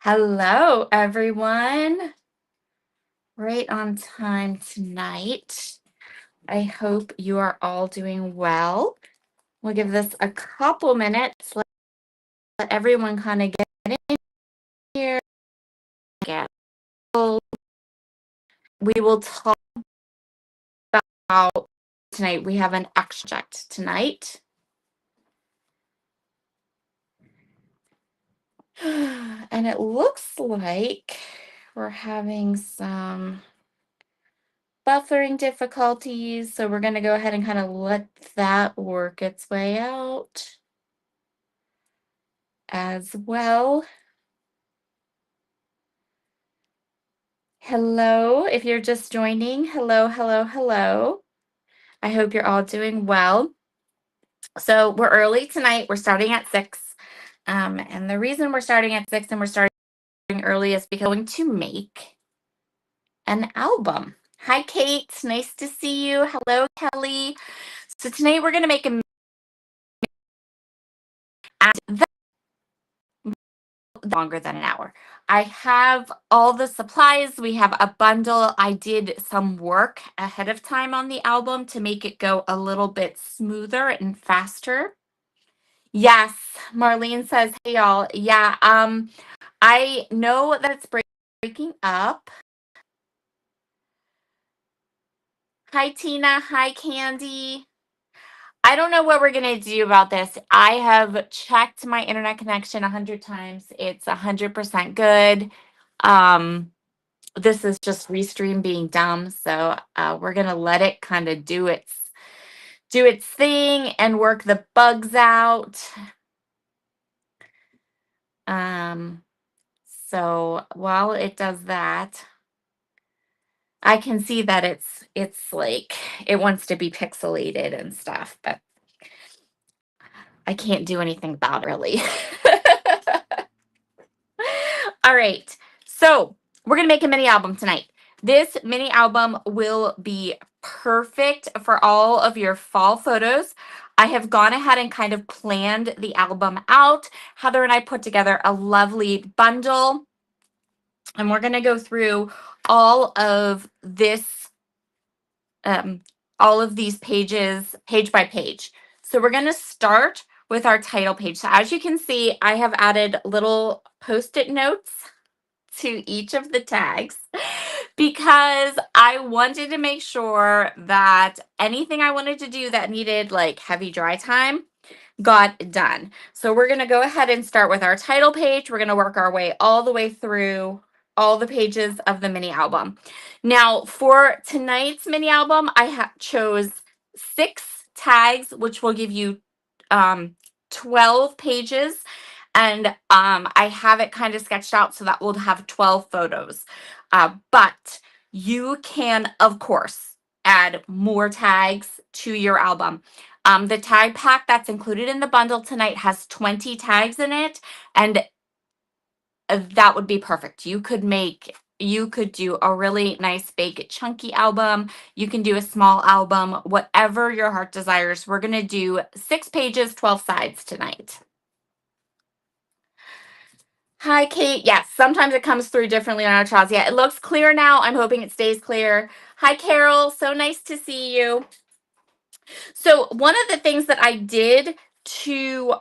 Hello, everyone. Right on time tonight. I hope you are all doing well. We'll give this a couple minutes. Let everyone kind of get in here. We will talk about tonight. We have an action project tonight. And it looks like we're having some buffering difficulties. So we're going to go ahead and kind of let that work its way out as well. Hello, if you're just joining, hello, hello, hello. I hope you're all doing well. So we're early tonight. We're starting at 6. And the reason we're starting at 6 and we're starting early is because we're going to make an album. Hi, Kate. Nice to see you. Hello, Kelly. So tonight we're going to make a longer than an hour. I have all the supplies. We have a bundle. I did some work ahead of time on the album to make it go a little bit smoother and faster. Yes, Marlene says, hey y'all. Yeah, I know that it's breaking up. Hi Tina, hi Candy. I don't know what we're going to do about this. I have checked my internet connection 100 times. It's 100% good. This is just Restream being dumb, so we're gonna let it kind of do its thing and work the bugs out. So while it does that, I can see that it's like it wants to be pixelated and stuff, but I can't do anything about it really. All right, so we're gonna make a mini album tonight. This mini album will be perfect for all of your fall photos. I have gone ahead and kind of planned the album out. Heather and I put together a lovely bundle, and we're gonna go through all of this, all of these pages, page by page. So we're gonna start with our title page. So as you can see, I have added little Post-it notes to each of the tags because I wanted to make sure that anything I wanted to do that needed like heavy dry time got done. So we're going to go ahead and start with our title page. We're going to work our way all the way through all the pages of the mini album. Now for tonight's mini album, I chose 6 tags, which will give you 12 pages. And I have it kind of sketched out so that we'll have 12 photos. But you can, of course, add more tags to your album. The tag pack that's included in the bundle tonight has 20 tags in it, and that would be perfect. You could do a really nice big chunky album. You can do a small album, whatever your heart desires. We're going to do 6 pages, 12 sides tonight. Hi, Kate. Yes, sometimes it comes through differently on our trials. Yeah, it looks clear now. I'm hoping it stays clear. Hi, Carol. So nice to see you. So one of the things that I did to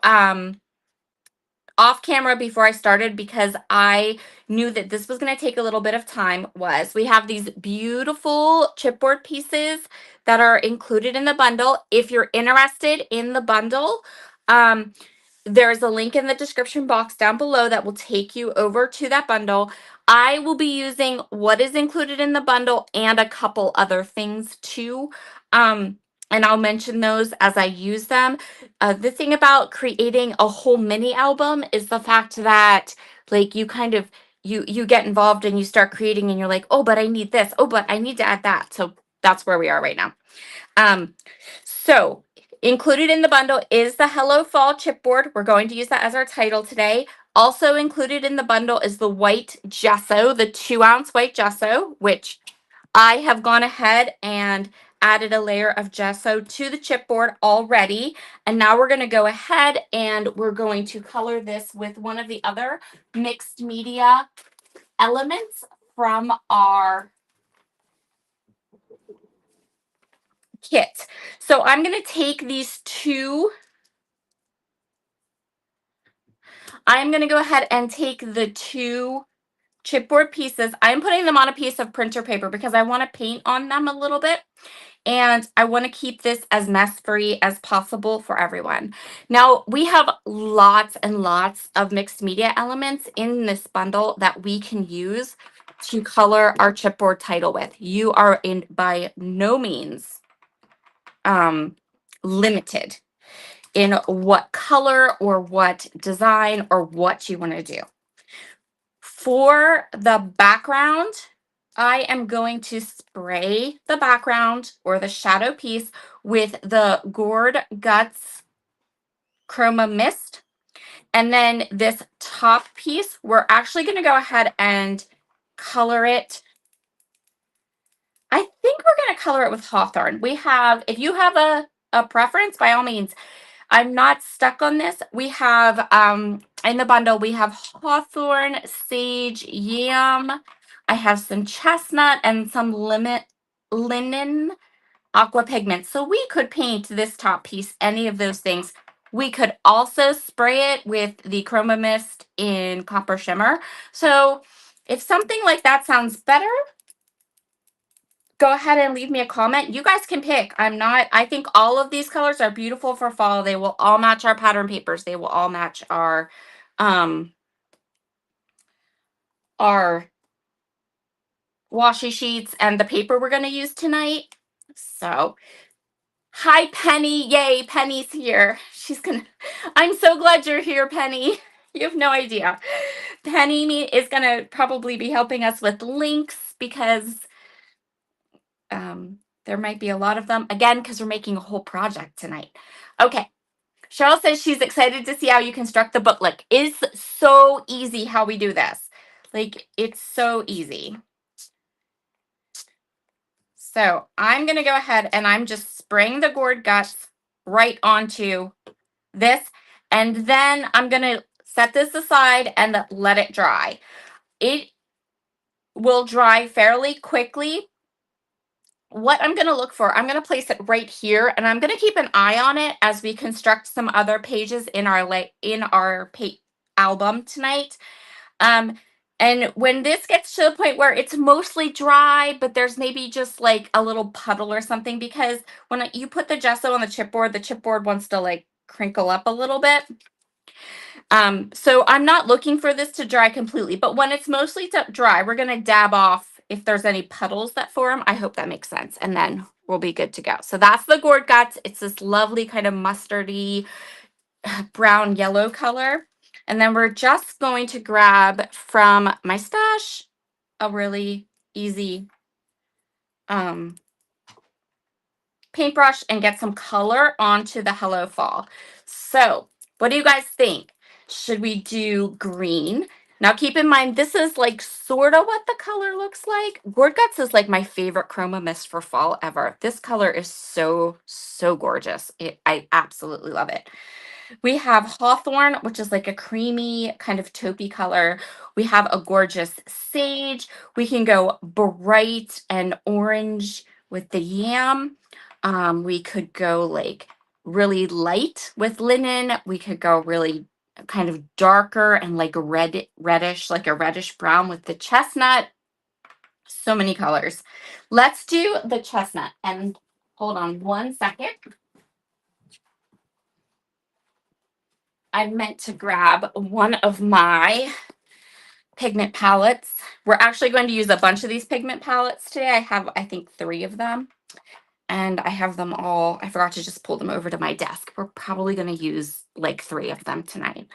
off camera before I started, because I knew that this was going to take a little bit of time, was we have these beautiful chipboard pieces that are included in the bundle. If you're interested in the bundle, there's a link in the description box down below that will take you over to that bundle. I will be using what is included in the bundle and a couple other things too. And I'll mention those as I use them. The thing about creating a whole mini album is the fact that like you kind of you get involved and you start creating and you're like, oh, but I need this. Oh, but I need to add that. So that's where we are right now. So included in the bundle is the Hello Fall chipboard. We're going to use that as our title today. Also included in the bundle is the white gesso, the 2-ounce white gesso, which I have gone ahead and added a layer of gesso to the chipboard already. And now we're going to go ahead and we're going to color this with one of the other mixed media elements from our kit. So I'm going to take these two. I'm going to go ahead and take the two chipboard pieces. I'm putting them on a piece of printer paper because I want to paint on them a little bit. And I want to keep this as mess-free as possible for everyone. Now, we have lots and lots of mixed media elements in this bundle that we can use to color our chipboard title with. You are in by no means limited in what color or what design or what you want to do. For the background, I am going to spray the background or the shadow piece with the Gourd Guts Chroma Mist. And then this top piece, we're actually going to go ahead and color it. I think we're going to color it with Hawthorn. We have, if you have a preference, by all means, I'm not stuck on this. We have, in the bundle, we have hawthorn, sage, yam. I have some chestnut and some linen aqua pigment. So we could paint this top piece, any of those things. We could also spray it with the Chroma Mist in Copper Shimmer. So if something like that sounds better, go ahead and leave me a comment. You guys can pick. I think all of these colors are beautiful for fall. They will all match our pattern papers. They will all match our washi sheets and the paper we're going to use tonight. So, hi, Penny. Yay, Penny's here. I'm so glad you're here, Penny. You have no idea. Penny is going to probably be helping us with links because there might be a lot of them, again, because we're making a whole project tonight. Okay. Cheryl says she's excited to see how you construct the booklet. It's so easy how we do this. Like, it's so easy. So I'm going to go ahead and I'm just spraying the Gourd Guts right onto this. And then I'm going to set this aside and let it dry. It will dry fairly quickly. What I'm going to look for, I'm going to place it right here, and I'm going to keep an eye on it as we construct some other pages in our album tonight. And when this gets to the point where it's mostly dry, but there's maybe just like a little puddle or something, because when you put the gesso on the chipboard wants to like crinkle up a little bit. So I'm not looking for this to dry completely, but when it's mostly dry, we're going to dab off if there's any puddles that form. I hope that makes sense. And then we'll be good to go. So that's the Gourd Guts. It's this lovely kind of mustardy brown yellow color. And then we're just going to grab from my stash a really easy paintbrush and get some color onto the Hello Fall. So what do you guys think? Should we do green? Now keep in mind, this is like sort of what the color looks like. Gourd Guts is like my favorite Chroma Mist for fall ever. This color is so, so gorgeous. I absolutely love it. We have Hawthorn, which is like a creamy kind of taupey color. We have a gorgeous sage. We can go bright and orange with the yam. We could go like really light with linen. We could go really kind of darker and like reddish, like a reddish brown with the chestnut. So many colors. Let's do the chestnut. And hold on one second. I meant to grab one of my pigment palettes. We're actually going to use a bunch of these pigment palettes today. I have, I think, 3 of them. And I have them all. I forgot to just pull them over to my desk. We're probably going to use like 3 of them tonight.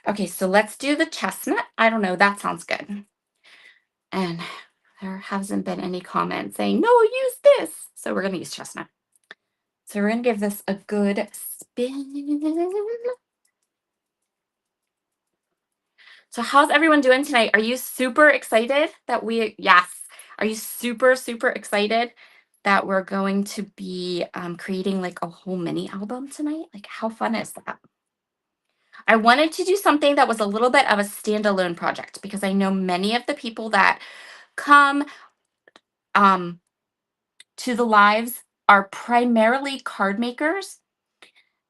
Okay, so let's do the chestnut. I don't know. That sounds good. And there hasn't been any comments saying, no, use this. So we're going to use chestnut. So we're going to give this a good spin. So how's everyone doing tonight? Are you super excited that yes. Are you super, super excited that we're going to be creating like a whole mini album tonight. Like, how fun is that? I wanted to do something that was a little bit of a standalone project because I know many of the people that come to the lives are primarily card makers.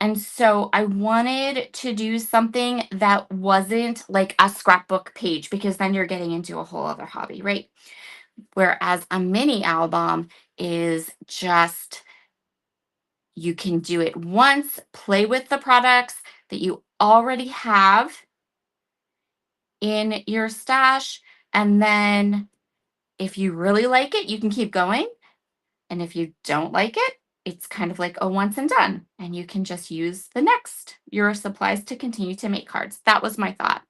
And so I wanted to do something that wasn't like a scrapbook page because then you're getting into a whole other hobby, right? Whereas a mini album is just, you can do it once, play with the products that you already have in your stash. And then if you really like it, you can keep going. And if you don't like it, it's kind of like a once and done. And you can just use your supplies to continue to make cards. That was my thought.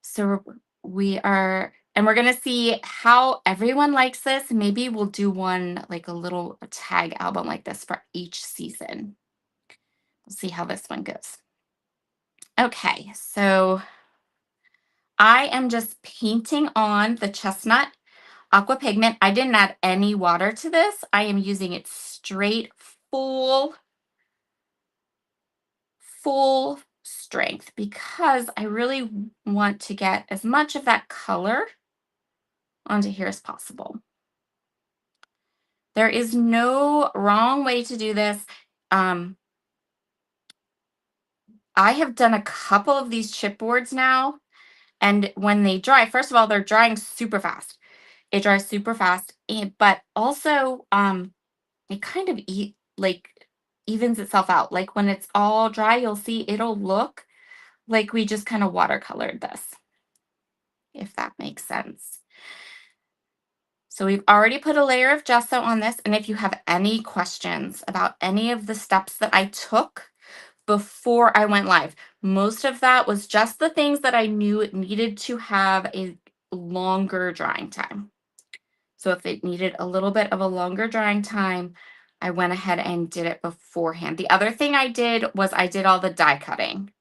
So we're going to see how everyone likes this. Maybe we'll do one, like a little tag album like this for each season. We'll see how this one goes. Okay, so I am just painting on the chestnut aqua pigment. I didn't add any water to this. I am using it straight, full strength because I really want to get as much of that color onto here as possible. There is no wrong way to do this. I have done a couple of these chipboards now, and when they dry, first of all, they're drying super fast. It dries super fast, but also it kind of evens itself out. Like when it's all dry, you'll see it'll look like we just kind of watercolored this, if that makes sense. So we've already put a layer of gesso on this. And if you have any questions about any of the steps that I took before I went live, most of that was just the things that I knew it needed to have a longer drying time. So if it needed a little bit of a longer drying time, I went ahead and did it beforehand. The other thing I did was I did all the die cutting.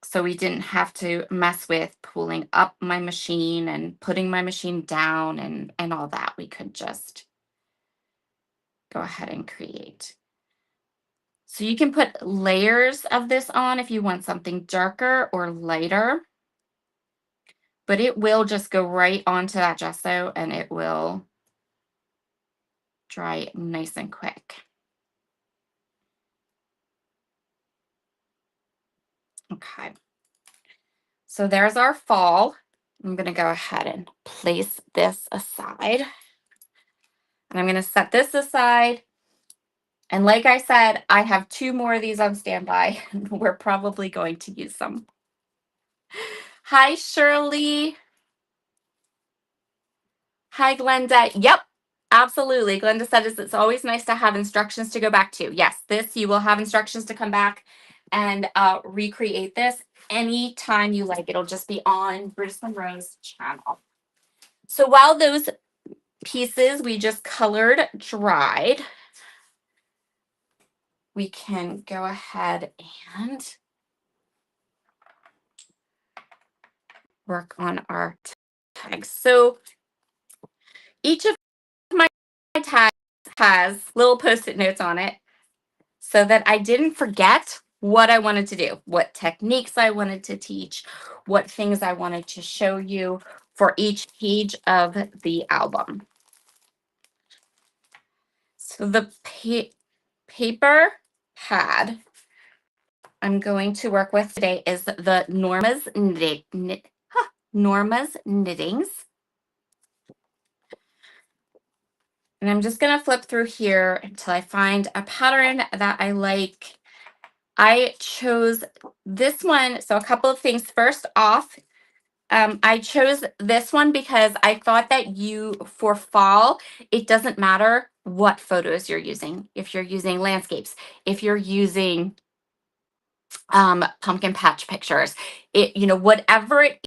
So we didn't have to mess with pulling up my machine and putting my machine down and all that. We could just go ahead and create. So you can put layers of this on if you want something darker or lighter, but it will just go right onto that gesso and it will dry nice and quick. Okay. So there's our fall. I'm going to go ahead and place this aside. And I'm going to set this aside. And like I said, I have 2 more of these on standby. We're probably going to use them. Hi, Shirley. Hi, Glenda. Yep, absolutely. Glenda said it's always nice to have instructions to go back to. Yes, this, you will have instructions to come back and recreate this anytime you like. It'll just be on Bruce Monroe's channel. So while those pieces we just colored dried, we can go ahead and work on our tags. So each of my tags has little post-it notes on it so that I didn't forget what I wanted to do, what techniques I wanted to teach, what things I wanted to show you for each page of the album. So the paper pad I'm going to work with today is the Norma's Knittings. And I'm just going to flip through here until I find a pattern that I like. I chose this one. So a couple of things. First off, I chose this one because I thought that for fall, it doesn't matter what photos you're using. If you're using landscapes, if you're using pumpkin patch pictures, whatever it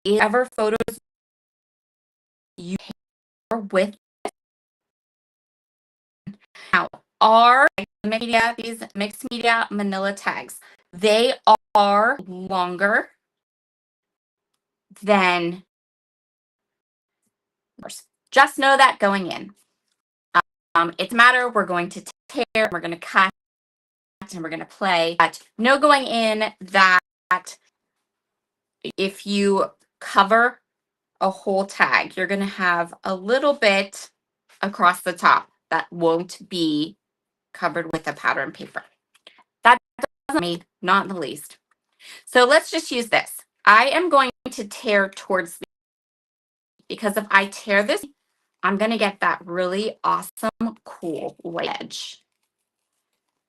is, whatever photos you are with. Now, these mixed media manila tags, they are longer than just know that going in. It's a matter, we're going to tear, we're going to cut, and we're going to play. But know going in that if you cover a whole tag, you're going to have a little bit across the top that won't be covered with a pattern paper. That doesn't me, not in the least. So let's just use this. I am going to tear towards because if I tear this, I'm going to get that really awesome, cool white edge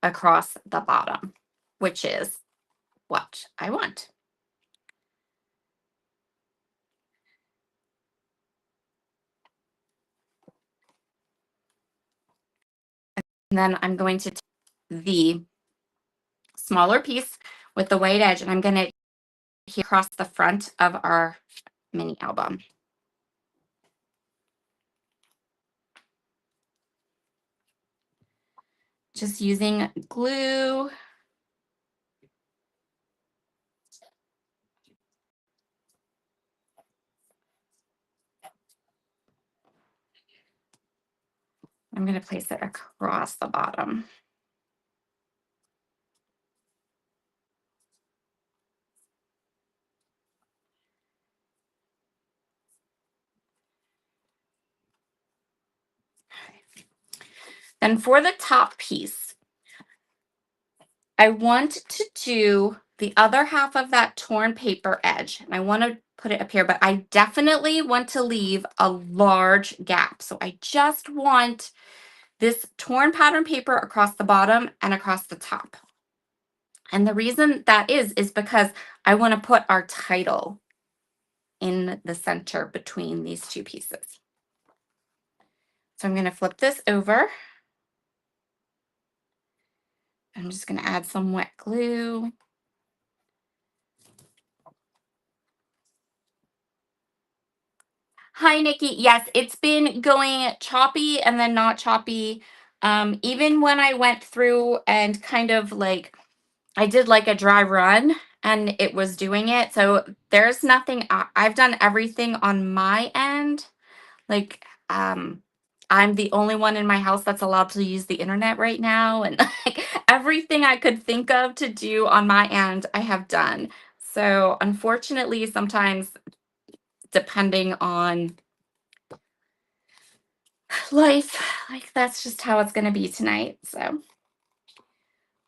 across the bottom, which is what I want. And then I'm going to take the smaller piece with the white edge, and I'm going to across the front of our mini album. Just using glue. I'm going to place it across the bottom. Then for the top piece, I want to do the other half of that torn paper edge. And I want to put it up here, but I definitely want to leave a large gap. So I just want this torn pattern paper across the bottom and across the top. And the reason that is because I want to put our title in the center between these two pieces. So I'm going to flip this over. I'm just going to add some wet glue. Hi, Nikki. Yes, it's been going choppy and then not choppy. Even when I went through and kind of like, I did like a dry run and it was doing it. So there's nothing, I've done everything on my end. Like, I'm the only one in my house that's allowed to use the internet right now. And like everything I could think of to do on my end, I have done. So unfortunately, sometimes depending on life, like that's just how it's going to be tonight. So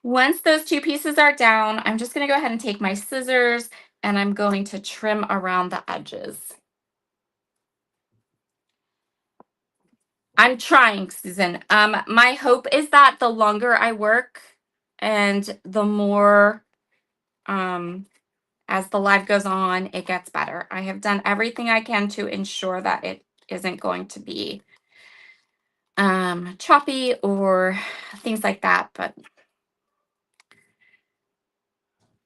once those two pieces are down, I'm just going to go ahead and take my scissors and I'm going to trim around the edges. I'm trying, Susan. My hope is that the longer I work and the more as the live goes on, it gets better. I have done everything I can to ensure that it isn't going to be choppy or things like that, but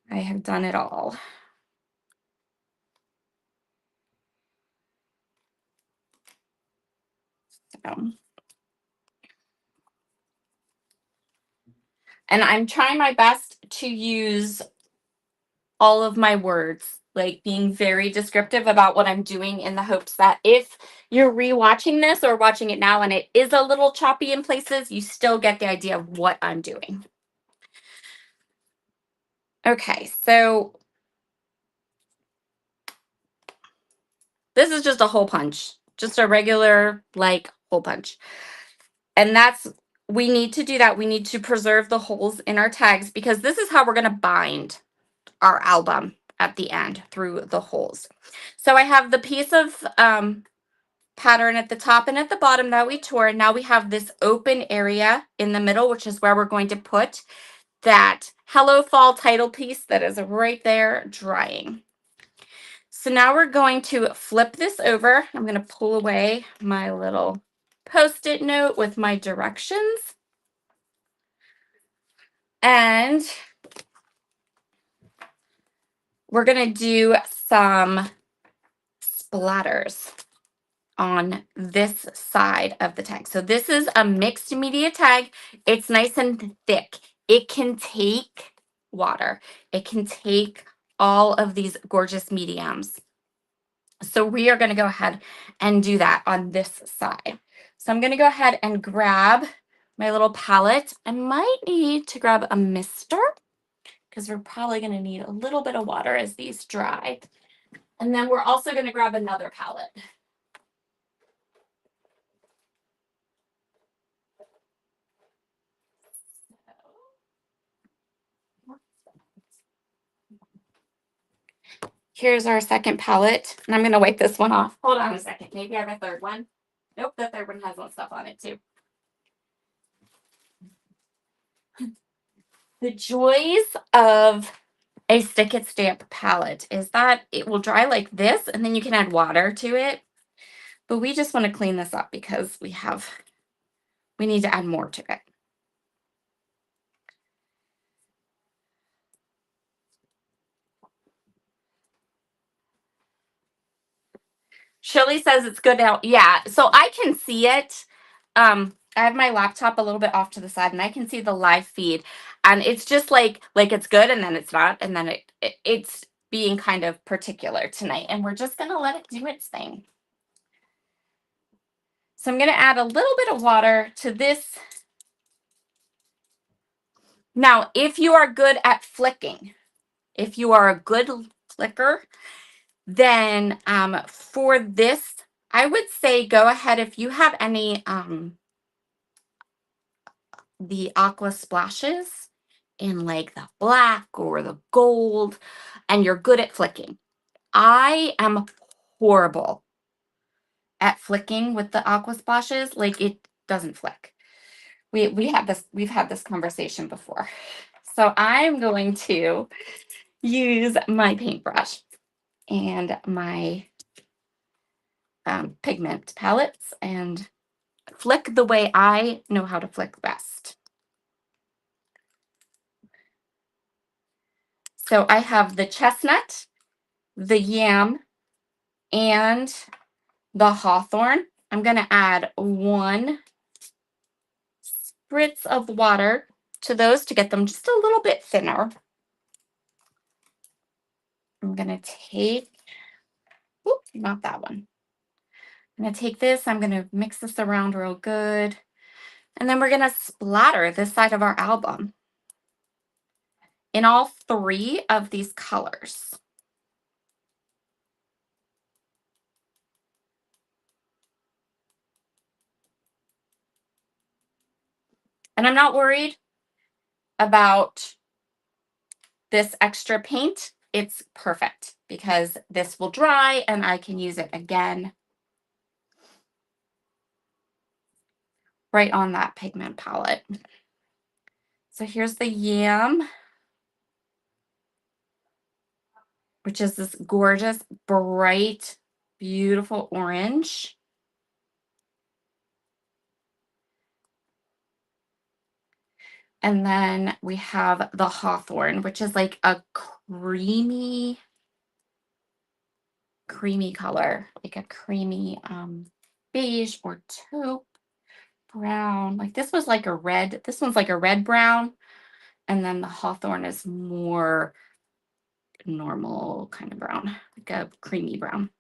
I have done it all. So. And I'm trying my best to use all of my words, like being very descriptive about what I'm doing in the hopes that if you're rewatching this or watching it now and it is a little choppy in places, you still get the idea of what I'm doing. Okay, so this is just a hole punch, just a regular like hole punch. And we need to do that. We need to preserve the holes in our tags because this is how we're going to bind our album at the end through the holes. So I have the piece of pattern at the top and at the bottom that we tore. Now we have this open area in the middle, which is where we're going to put that Hello Fall title piece that is right there drying. So now we're going to flip this over. I'm going to pull away my little Post-it note with my directions. And we're going to do some splatters on this side of the tag. So this is a mixed media tag. It's nice and thick. It can take water. It can take all of these gorgeous mediums. So we are going to go ahead and do that on this side. So I'm going to go ahead and grab my little palette. I might need to grab a mister because we're probably going to need a little bit of water as these dry. And then we're also going to grab another palette. Here's our second palette, and I'm going to wipe this one off. Hold on a second. Maybe I have a third one. Nope, the third one has some stuff on it too. The joys of a stick it stamp palette is that it will dry like this, and then you can add water to it. But we just want to clean this up because we need to add more to it. Shirley says it's good now. Yeah, so I can see it. I have my laptop a little bit off to the side, and I can see the live feed, and it's just like it's good, and then it's not, and then it's being kind of particular tonight, and we're just gonna let it do its thing. So I'm gonna add a little bit of water to this. Now, if you are good at flicking, if you are a good flicker, then for this, I would say go ahead if you have any the aqua splashes in like the black or the gold, and you're good at flicking. I am horrible at flicking with the aqua splashes. Like, it doesn't flick. We've had this conversation before. So I'm going to use my paintbrush and my pigment palettes and flick the way I know how to flick best. So I have the chestnut, the yam, and the hawthorn. I'm going to add 1 spritz of water to those to get them just a little bit thinner. I'm going to take, not that one. I'm going to take this, I'm going to mix this around real good. And then we're going to splatter this side of our album in all 3 of these colors. And I'm not worried about this extra paint. It's perfect because this will dry and I can use it again right on that pigment palette. So here's the yam, which is this gorgeous, bright, beautiful orange. And then we have the hawthorn, which is like a creamy color, like a creamy beige or taupe brown. Like this was like a red, this one's like a red brown. And then the hawthorn is more normal kind of brown, like a creamy brown.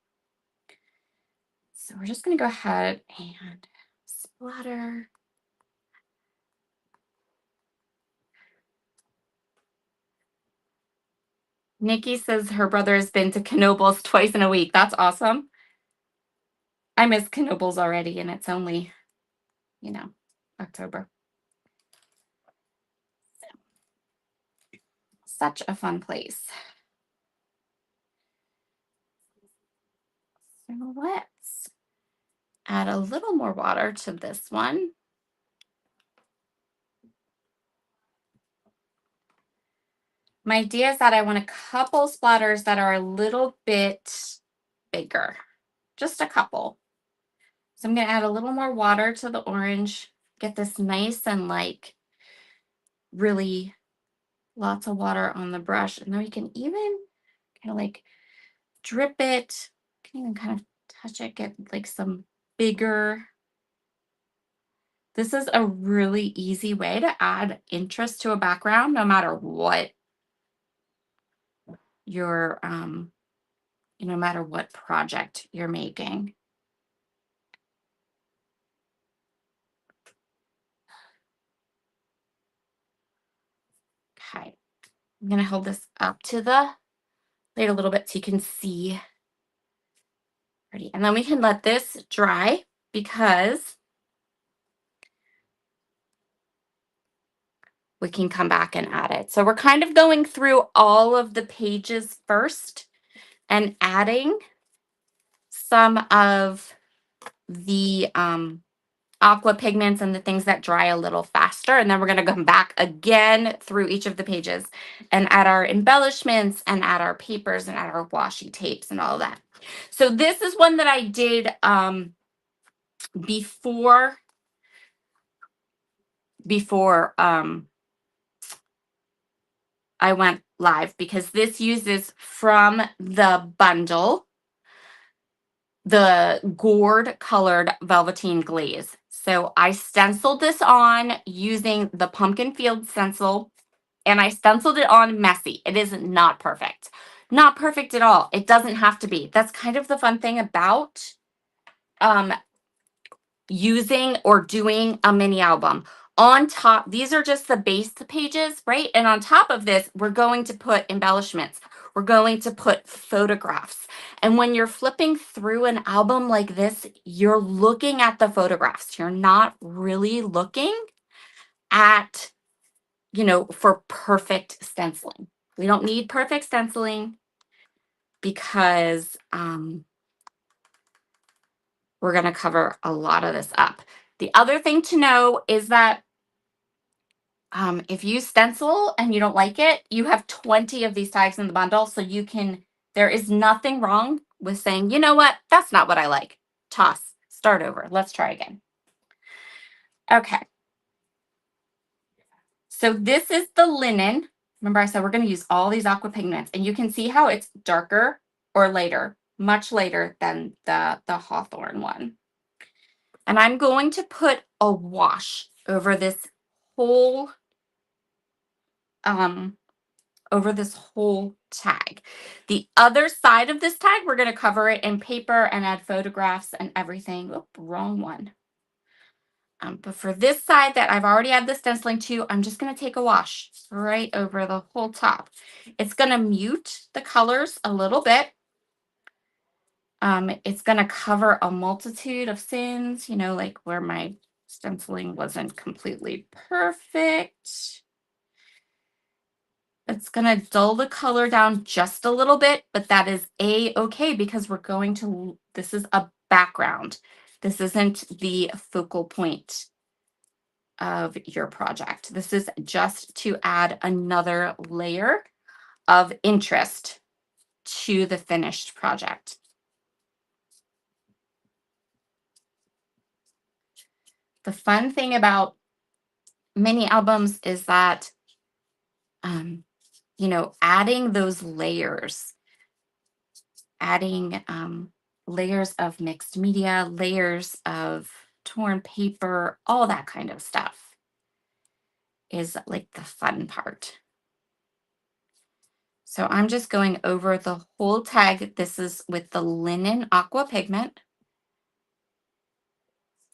So we're just going to go ahead and splatter. Nikki says her brother has been to Knoebels twice in a week. That's awesome. I miss Knoebels already, and it's only, October. Such a fun place. So let's add a little more water to this one. My idea is that I want a couple splatters that are a little bit bigger, just a couple. So I'm going to add a little more water to the orange, get this nice and like really lots of water on the brush. And then we can even kind of like drip it, can even kind of touch it, get like some bigger. This is a really easy way to add interest to a background, no matter what your no matter what project you're making. Okay, I'm gonna hold this up to the light a little bit so you can see. Pretty. And then we can let this dry because we can come back and add it. So we're kind of going through all of the pages first and adding some of the aqua pigments and the things that dry a little faster. And then we're going to come back again through each of the pages and add our embellishments and add our papers and add our washi tapes and all of that. So this is one that I did before I went live, because this uses from the bundle the gourd colored velveteen glaze. So I stenciled this on using the pumpkin field stencil, and I stenciled it on messy. It is not perfect. Not perfect at all. It doesn't have to be. That's kind of the fun thing about using or doing a mini album. On top, these are just the base pages, right? And on top of this, we're going to put embellishments. We're going to put photographs. And when you're flipping through an album like this, you're looking at the photographs. You're not really looking at, for perfect stenciling. We don't need perfect stenciling because we're going to cover a lot of this up. The other thing to know is that if you stencil and you don't like it, you have 20 of these tags in the bundle. So there is nothing wrong with saying, you know what, that's not what I like. Toss, start over. Let's try again. Okay. So this is the linen. Remember I said we're going to use all these aqua pigments, and you can see how it's darker or lighter, much later than the Hawthorne one. And I'm going to put a wash over this whole tag. The other side of this tag, we're going to cover it in paper and add photographs and everything. Oh, wrong one. But for this side that I've already had the stenciling to, I'm just going to take a wash right over the whole top. It's going to mute the colors a little bit. It's going to cover a multitude of sins, like where my stenciling wasn't completely perfect. It's going to dull the color down just a little bit, but that is a-okay because this is a background. This isn't the focal point of your project. This is just to add another layer of interest to the finished project. The fun thing about mini albums is that, adding those layers, adding layers of mixed media, layers of torn paper, all that kind of stuff is like the fun part. So I'm just going over the whole tag. This is with the linen aqua pigment.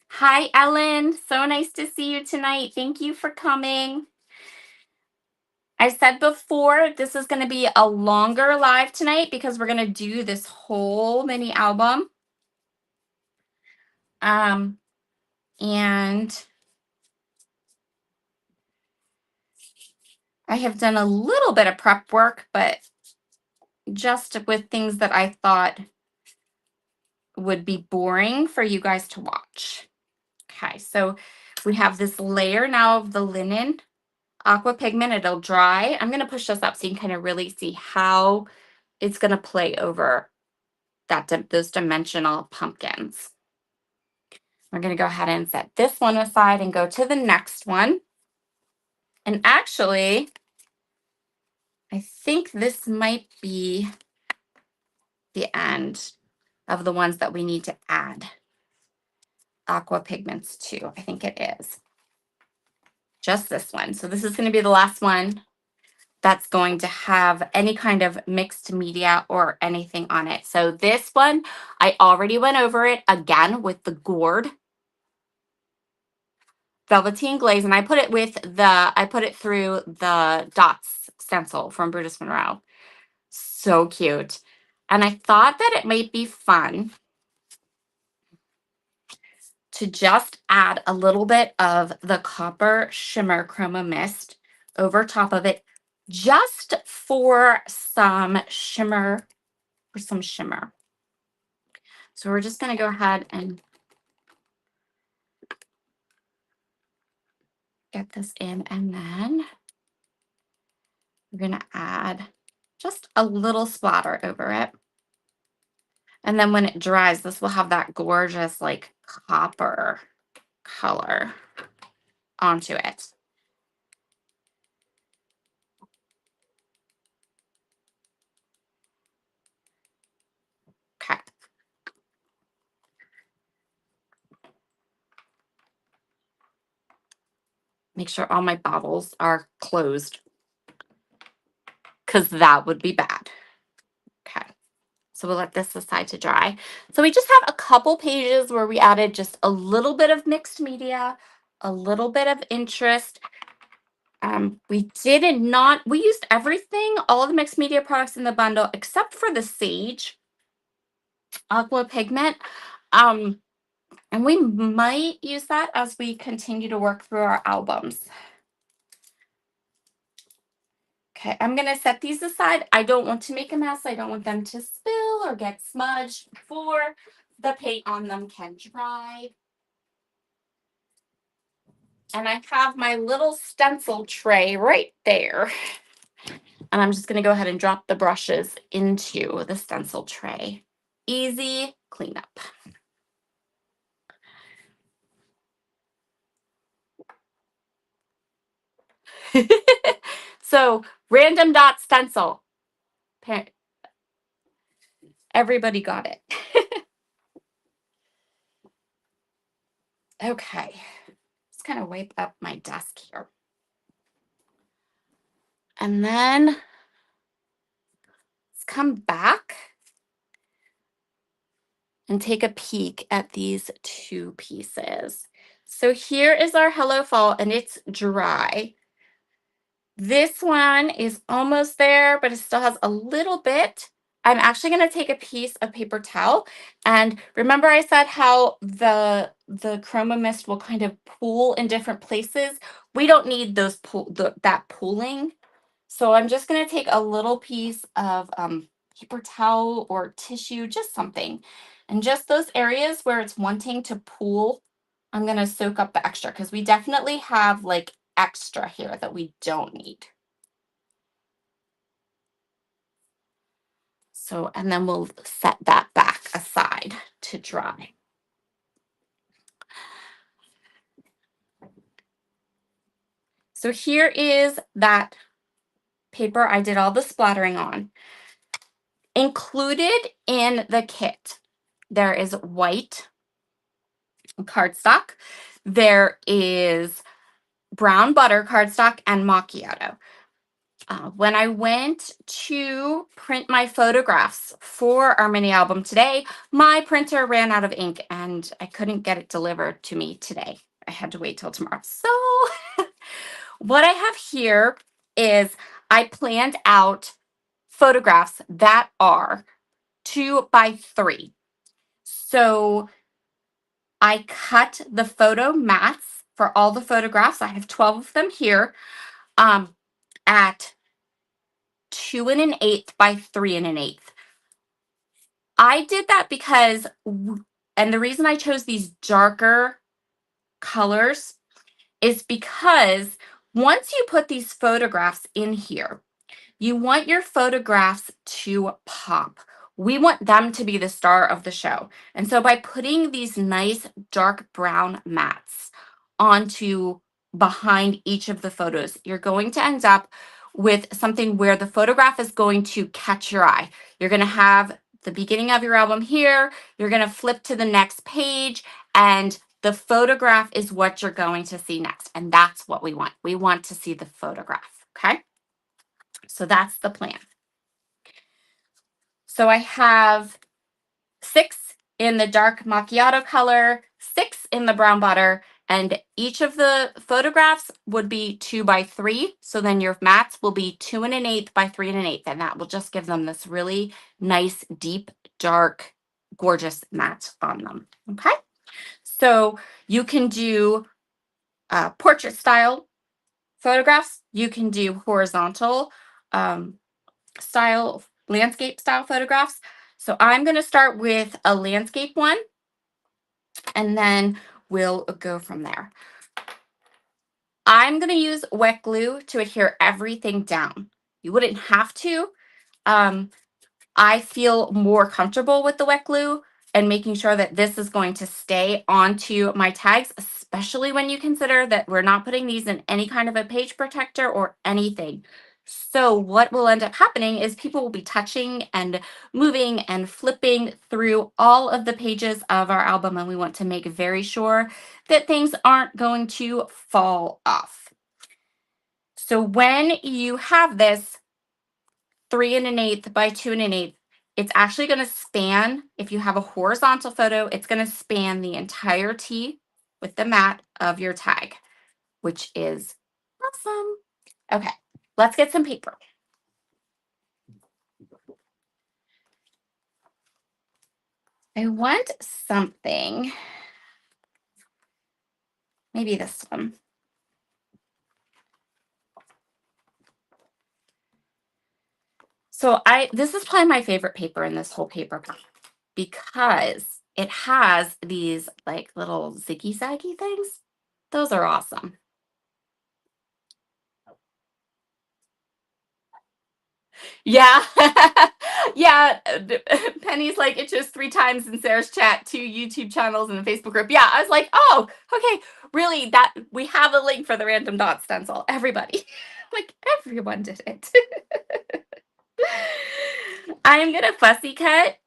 Hi, Ellen. So nice to see you tonight. Thank you for coming. I said before, this is going to be a longer live tonight because we're going to do this whole mini album. And I have done a little bit of prep work, but just with things that I thought would be boring for you guys to watch. Okay, so we have this layer now of the linen aqua pigment. It'll dry. I'm going to push this up so you can kind of really see how it's going to play over those dimensional pumpkins. We're going to go ahead and set this one aside and go to the next one. And actually, I think this might be the end of the ones that we need to add aqua pigments to. I think it is. Just this one. So this is going to be the last one. that's going to have any kind of mixed media or anything on it. So this one, I already went over it again with the gourd velveteen glaze, and I put it through the dots stencil from Brutus Monroe. So cute. And I thought that it might be fun to just add a little bit of the Copper Shimmer Chroma Mist over top of it, just for some shimmer, So we're just going to go ahead and get this in, and then we're going to add just a little splatter over it. And then when it dries, this will have that gorgeous like copper color onto it. Okay. Make sure all my bottles are closed, because that would be bad. Okay. So we'll let this aside to dry. So we just have a couple pages where we added just a little bit of mixed media, a little bit of interest. We used everything, all of the mixed media products in the bundle, except for the Sage Aqua Pigment. And we might use that as we continue to work through our albums. Okay, I'm going to set these aside. I don't want to make a mess. I don't want them to spill or get smudged before the paint on them can dry. And I have my little stencil tray right there. And I'm just going to go ahead and drop the brushes into the stencil tray. Easy cleanup. So, random dot stencil. Everybody got it. Okay. Just kind of wipe up my desk here. And then let's come back and take a peek at these two pieces. So here is our Hello Fall, and it's dry. This one is almost there, but it still has a little bit. I'm actually going to take a piece of paper towel, and remember I said how the chroma mist will kind of pool in different places. We don't need that pooling. So I'm just going to take a little piece of paper towel or tissue, just something. And just those areas where it's wanting to pool, I'm going to soak up the extra, because we definitely have like extra here that we don't need. So, and then we'll set that back aside to dry. So here is that paper I did all the splattering on. Included in the kit, there is white cardstock. There is brown butter cardstock and macchiato. When I went to print my photographs for our mini album today, my printer ran out of ink and I couldn't get it delivered to me today. I had to wait till tomorrow. So what I have here is I planned out photographs that are 2 by 3. So I cut the photo mats for all the photographs. I have 12 of them here at 2 1/8 by 3 1/8. I did that because, and the reason I chose these darker colors is because once you put these photographs in here, you want your photographs to pop. We want them to be the star of the show. And so by putting these nice dark brown mats onto behind each of the photos, you're going to end up with something where the photograph is going to catch your eye. You're going to have the beginning of your album here. You're going to flip to the next page, and the photograph is what you're going to see next. And that's what we want. We want to see the photograph. Okay. So that's the plan. So I have 6 in the dark macchiato color, 6 in the brown butter, and each of the photographs would be 2 by 3. So then your mats will be 2 1/8 by 3 1/8, and that will just give them this really nice, deep, dark, gorgeous mat on them. Okay. So you can do portrait style photographs. You can do horizontal um, style, landscape style photographs. So I'm going to start with a landscape one, and then we'll go from there. I'm going to use wet glue to adhere everything down. You wouldn't have to. Um, I feel more comfortable with the wet glue and making sure that this is going to stay onto my tags, especially when you consider that we're not putting these in any kind of a page protector or anything. So what will end up happening is people will be touching and moving and flipping through all of the pages of our album, and we want to make very sure that things aren't going to fall off. So when you have this 3 1/8 by 2 1/8, it's actually going to span, if you have a horizontal photo, it's going to span the entirety with the mat of your tag, which is awesome. Okay, let's get some paper. I want something, maybe this one. So this is probably my favorite paper in this whole paper pack because it has these like little ziggy zaggy things. Those are awesome. Yeah. Yeah. Penny's like, it just 3 times in Sarah's chat, 2 YouTube channels and a Facebook group. Yeah. I was like, oh, okay. Really, that we have a link for the random dot stencil. Everybody. Like everyone did it. I'm gonna fussy cut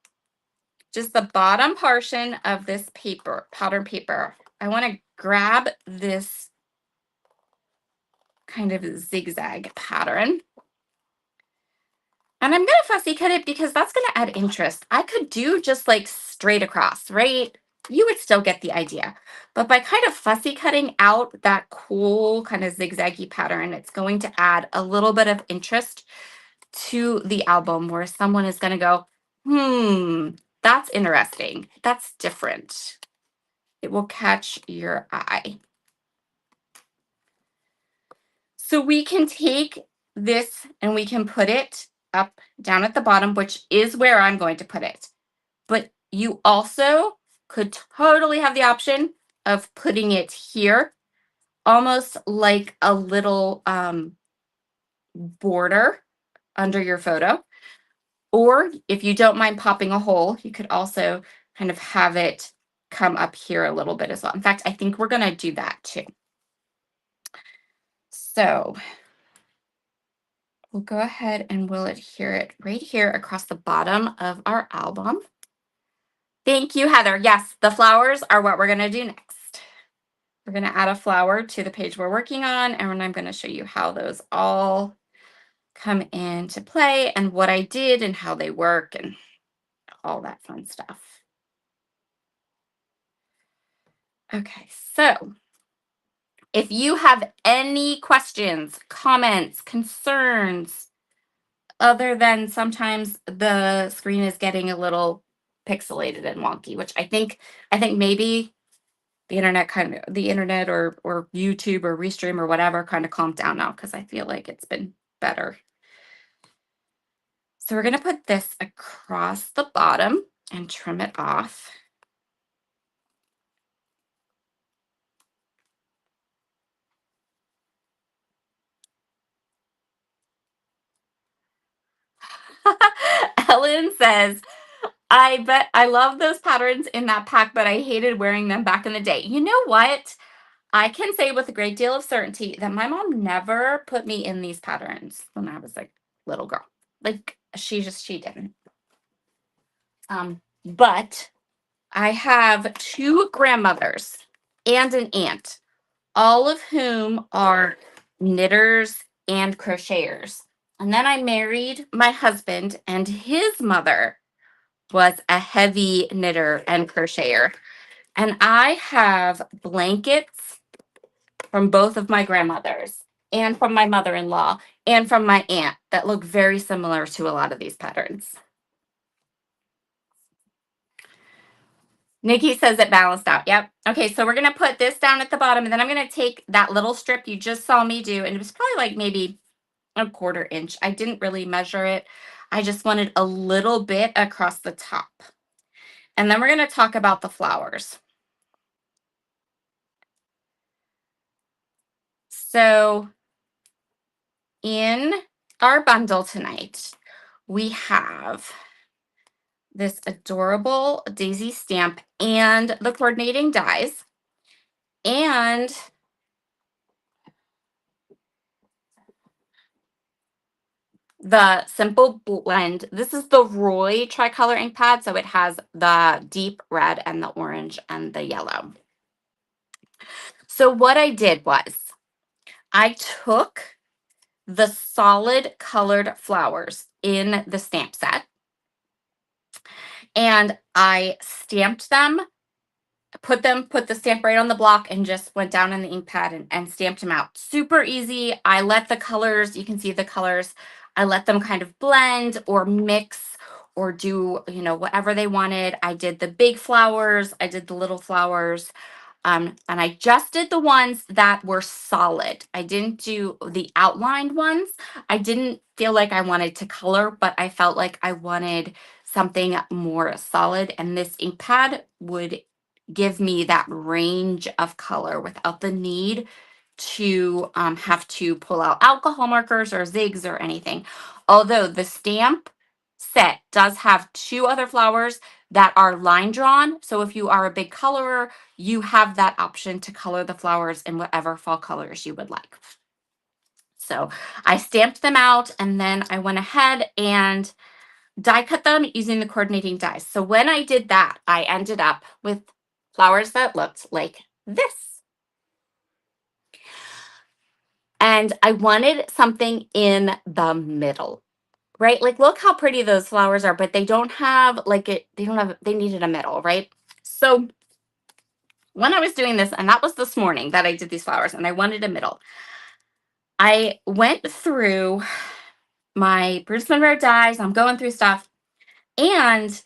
just the bottom portion of this paper, pattern paper. I want to grab this kind of zigzag pattern. And I'm going to fussy cut it because that's going to add interest. I could do just like straight across, right? You would still get the idea. But by kind of fussy cutting out that cool kind of zigzaggy pattern, it's going to add a little bit of interest to the album where someone is going to go, that's interesting. That's different. It will catch your eye. So we can take this and we can put it up down at the bottom, which is where I'm going to put it. But you also could totally have the option of putting it here, almost like a little border under your photo. Or if you don't mind popping a hole, you could also kind of have it come up here a little bit as well. In fact, I think we're going to do that too. So we'll go ahead and we'll adhere it right here across the bottom of our album. Thank you, Heather. Yes, the flowers are what we're going to do next. We're going to add a flower to the page we're working on, and I'm going to show you how those all come into play and what I did and how they work and all that fun stuff. Okay, so if you have any questions, comments, concerns, other than sometimes the screen is getting a little pixelated and wonky, which I think maybe the internet or YouTube or Restream or whatever kind of calmed down now because I feel like it's been better. So we're going to put this across the bottom and trim it off. Ellen says, I bet I love those patterns in that pack, but I hated wearing them back in the day. You know what? I can say with a great deal of certainty that my mom never put me in these patterns when I was like little girl. Like she didn't. But I have 2 grandmothers and an aunt, all of whom are knitters and crocheters. And then I married my husband, and his mother was a heavy knitter and crocheter. And I have blankets from both of my grandmothers and from my mother-in-law and from my aunt that look very similar to a lot of these patterns. Nikki says it balanced out. Yep. Okay, so we're going to put this down at the bottom, and then I'm going to take that little strip you just saw me do, and it was probably like maybe a 1/4 inch. I didn't really measure it. I just wanted a little bit across the top. And then we're going to talk about the flowers. So in our bundle tonight, we have this adorable daisy stamp and the coordinating dies, and the simple blend. This is the Roy tricolor ink pad, so it has the deep red and the orange and the yellow. So what I did was I took the solid colored flowers in the stamp set and I stamped them, put the stamp right on the block, and just went down in the ink pad and stamped them out. Super easy. I let the colors, you can see the colors, I let them kind of blend or mix or do, whatever they wanted. I did the big flowers, I did the little flowers. And I just did the ones that were solid. I didn't do the outlined ones. I didn't feel like I wanted to color, but I felt like I wanted something more solid. And this ink pad would give me that range of color without the need to have to pull out alcohol markers or zigs or anything. Although the stamp set does have 2 other flowers that are line drawn. So if you are a big colorer, you have that option to color the flowers in whatever fall colors you would like. So I stamped them out, and then I went ahead and die cut them using the coordinating dies. So when I did that, I ended up with flowers that looked like this. And I wanted something in the middle, right? Like, look how pretty those flowers are, but they don't have they needed a middle, right? So when I was doing this, and that was this morning that I did these flowers, and I wanted a middle, I went through my Bruce Monroe dies. I'm going through stuff, and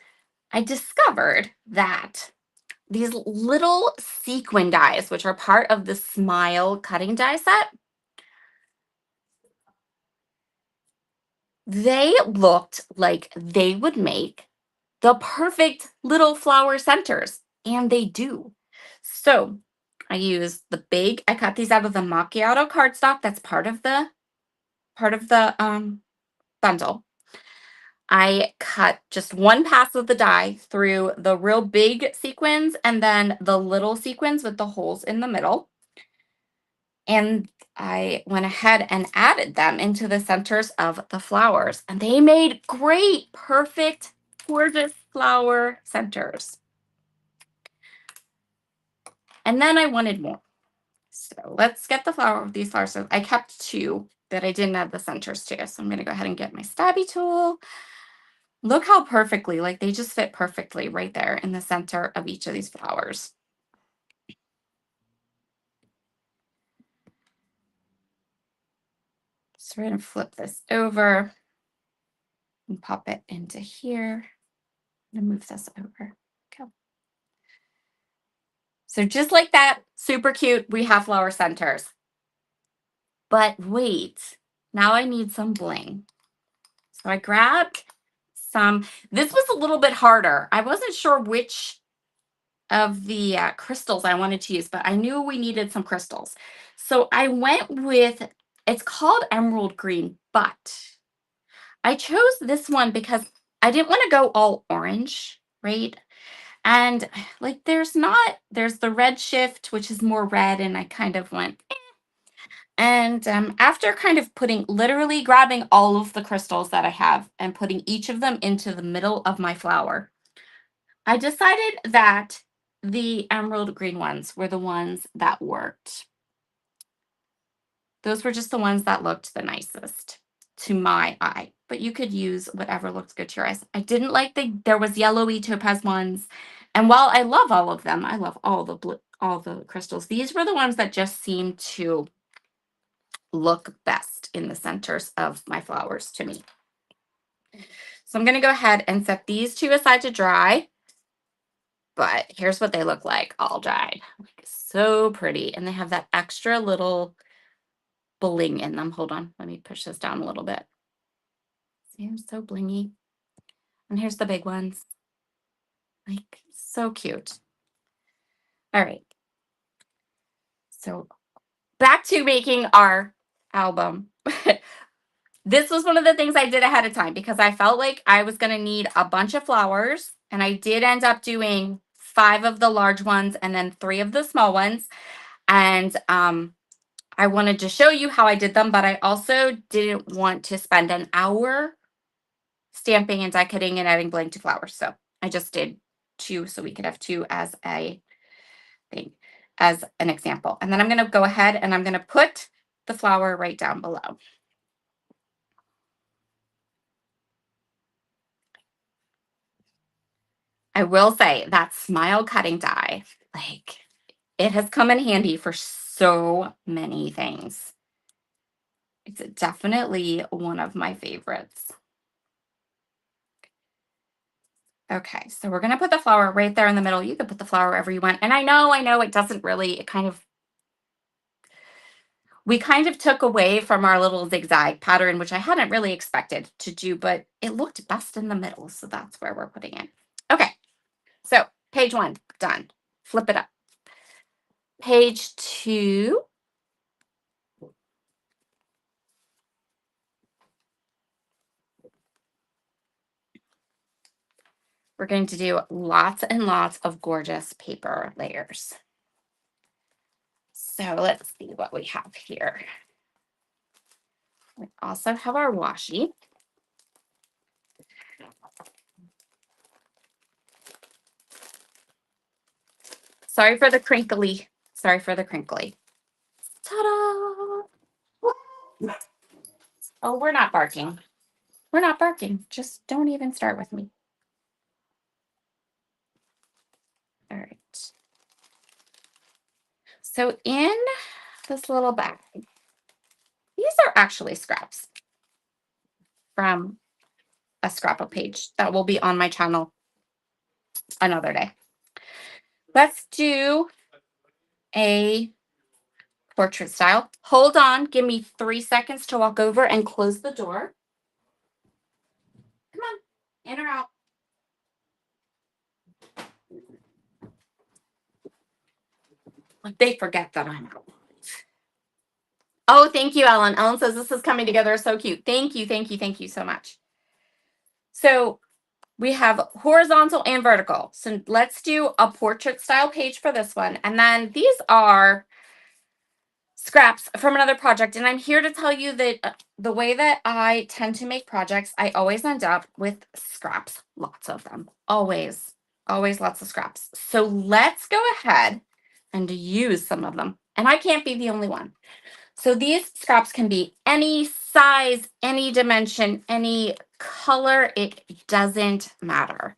I discovered that these little sequin dies, which are part of the Smile cutting die set, they looked like they would make the perfect little flower centers, and they do. So I used I cut these out of the macchiato cardstock that's part of the bundle. I cut just one pass of the die through the real big sequins and then the little sequins with the holes in the middle. And I went ahead and added them into the centers of the flowers, and they made great, perfect, gorgeous flower centers. And then I wanted more. So let's get these flowers. So I kept 2 that I didn't add the centers to. So I'm going to go ahead and get my stabby tool. Look how perfectly, like they just fit perfectly right there in the center of each of these flowers. So we're going to flip this over and pop it into here. I'm going to move this over. Okay. So just like that, super cute, we have flower centers. But wait, now I need some bling. So I grabbed this was a little bit harder. I wasn't sure which of the crystals I wanted to use, but I knew we needed some crystals. So I went with, it's called emerald green, but I chose this one because I didn't want to go all orange, right? And like there's the red shift, which is more red, and I kind of went, eh. And after kind of literally grabbing all of the crystals that I have and putting each of them into the middle of my flower, I decided that the emerald green ones were the ones that worked. Those were just the ones that looked the nicest. to my eye, but you could use whatever looks good to your eyes. I didn't like there was yellowy topaz ones. And while I love all of them, I love all the blue, all the crystals. These were the ones that just seemed to look best in the centers of my flowers to me. So I'm going to go ahead and set these two aside to dry. But here's what they look like all dried. Like, so pretty. And they have that extra little bling in them. Hold on. Let me push this down a little bit. See, they're so blingy. And here's the big ones. Like, so cute. All right. So back to making our album. This was one of the things I did ahead of time because I felt like I was going to need a bunch of flowers. And I did end up doing 5 of the large ones and then 3 of the small ones. And I wanted to show you how I did them, but I also didn't want to spend an hour stamping and die cutting and adding bling to flowers. So I just did 2 so we could have 2 as a thing, as an example. And then I'm going to go ahead and I'm going to put the flower right down below. I will say that smile cutting die, like, it has come in handy for so many things. It's definitely one of my favorites. Okay, so we're going to put the flower right there in the middle. You can put the flower wherever you want. And I know it doesn't really, we kind of took away from our little zigzag pattern, which I hadn't really expected to do, but it looked best in the middle. So that's where we're putting it. Okay, so page 1, done. Flip it up. Page 2. We're going to do lots and lots of gorgeous paper layers. So let's see what we have here. We also have our washi. Sorry for the crinkly. Sorry for the crinkly. Ta-da! Oh, we're not barking. We're not barking. Just don't even start with me. All right. So in this little bag, these are actually scraps from a scrapbook page that will be on my channel another day. Let's do a portrait style. Hold on. Give me 3 seconds to walk over and close the door. Come on. In or out. They forget that I'm out. Oh, thank you, Ellen. Ellen says this is coming together so cute. Thank you, thank you, thank you so much. So we have horizontal and vertical. So let's do a portrait style page for this one. And then these are scraps from another project. And I'm here to tell you that the way that I tend to make projects, I always end up with scraps, lots of them, always lots of scraps. So let's go ahead and use some of them. And I can't be the only one. So these scraps can be any size, any dimension, any color. It doesn't matter.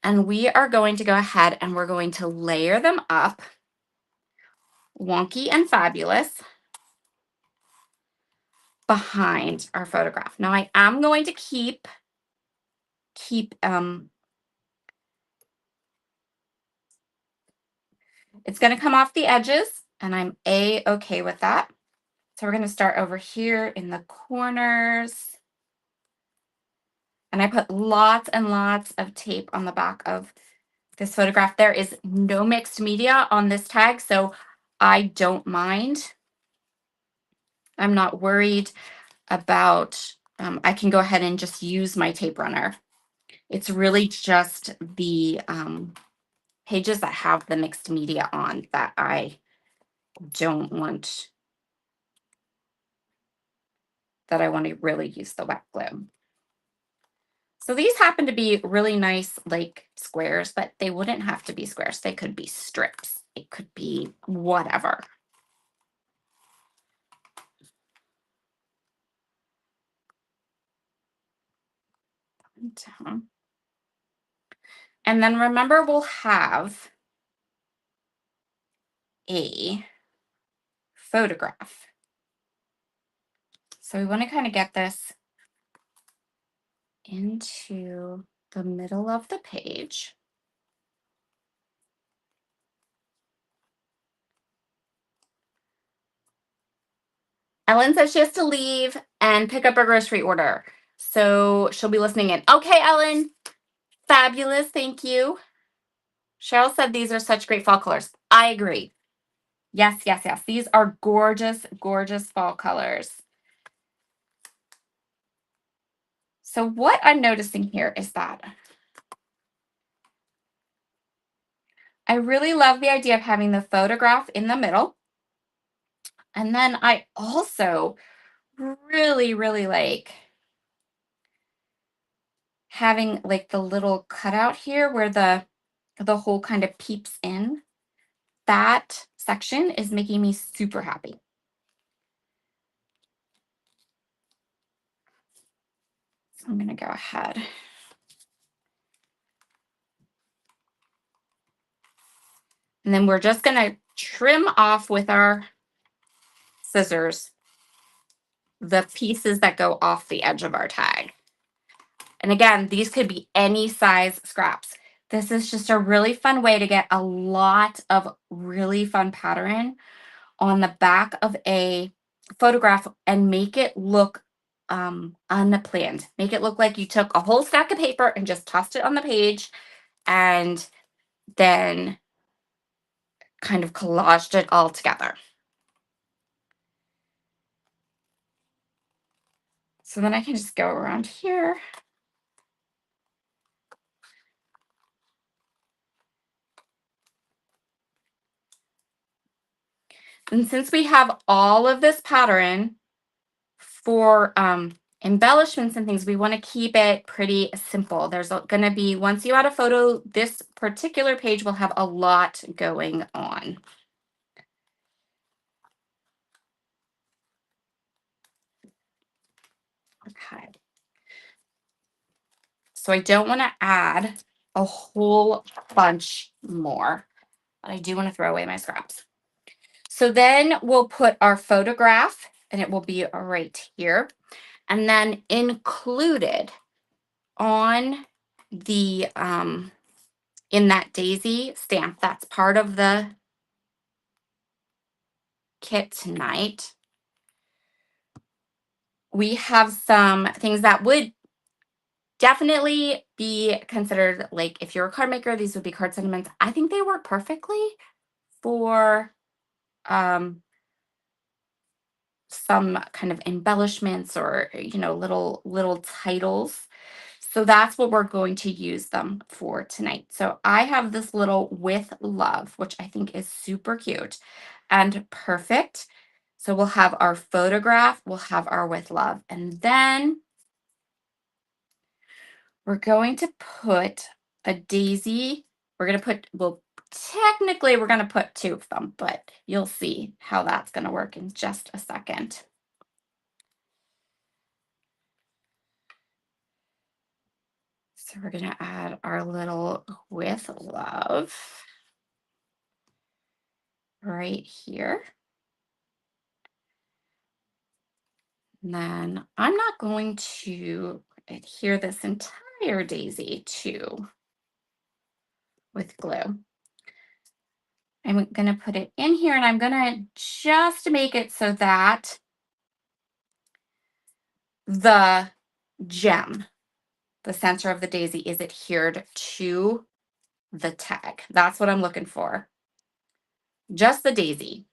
And we are going to go ahead and we're going to layer them up, wonky and fabulous, behind our photograph. Now I am going to keep it's going to come off the edges and I'm okay with that. So we're going to start over here in the corners. And I put lots and lots of tape on the back of this photograph. There is no mixed media on this tag, so I don't mind. I'm not worried about, I can go ahead and just use my tape runner. It's really just the pages that have the mixed media on that I don't want, that I want to really use the wet glue. So these happen to be really nice, like squares, but they wouldn't have to be squares. They could be strips. It could be whatever. down. And then remember, we'll have a photograph. So we want to kind of get this into the middle of the page. Ellen says she has to leave and pick up her grocery order. So she'll be listening in. Okay, Ellen. Fabulous. Thank you. Cheryl said these are such great fall colors. I agree. Yes, yes, yes. These are gorgeous, gorgeous fall colors. So what I'm noticing here is that I really love the idea of having the photograph in the middle. And then I also really, really like having like the little cutout here where the whole kind of peeps in. That section is making me super happy. So I'm going to go ahead. And then we're just going to trim off with our scissors the pieces that go off the edge of our tag. And again, these could be any size scraps. This is just a really fun way to get a lot of really fun pattern on the back of a photograph and make it look unplanned. Make it look like you took a whole stack of paper and just tossed it on the page and then kind of collaged it all together. So then I can just go around here. And since we have all of this pattern for embellishments and things, we want to keep it pretty simple. There's going to be, once you add a photo, this particular page will have a lot going on. Okay. So I don't want to add a whole bunch more, but I do want to throw away my scraps. So then we'll put our photograph and it will be right here. And then included on the, in that daisy stamp, that's part of the kit tonight, we have some things that would definitely be considered, like if you're a card maker, these would be card sentiments. I think they work perfectly for some kind of embellishments or little titles. So that's what we're going to use them for tonight. So I have this little with love, which I think is super cute and perfect. So we'll have our photograph, we'll have our with love, and then we're going to put a daisy. We're going to put, well, technically we're going to put two of them, but you'll see how that's going to work in just a second. So we're going to add our little with love right here. And then I'm not going to adhere this entire daisy to with glue. I'm going to put it in here and I'm going to just make it so that the gem, the center of the daisy, is adhered to the tag. That's what I'm looking for. Just the daisy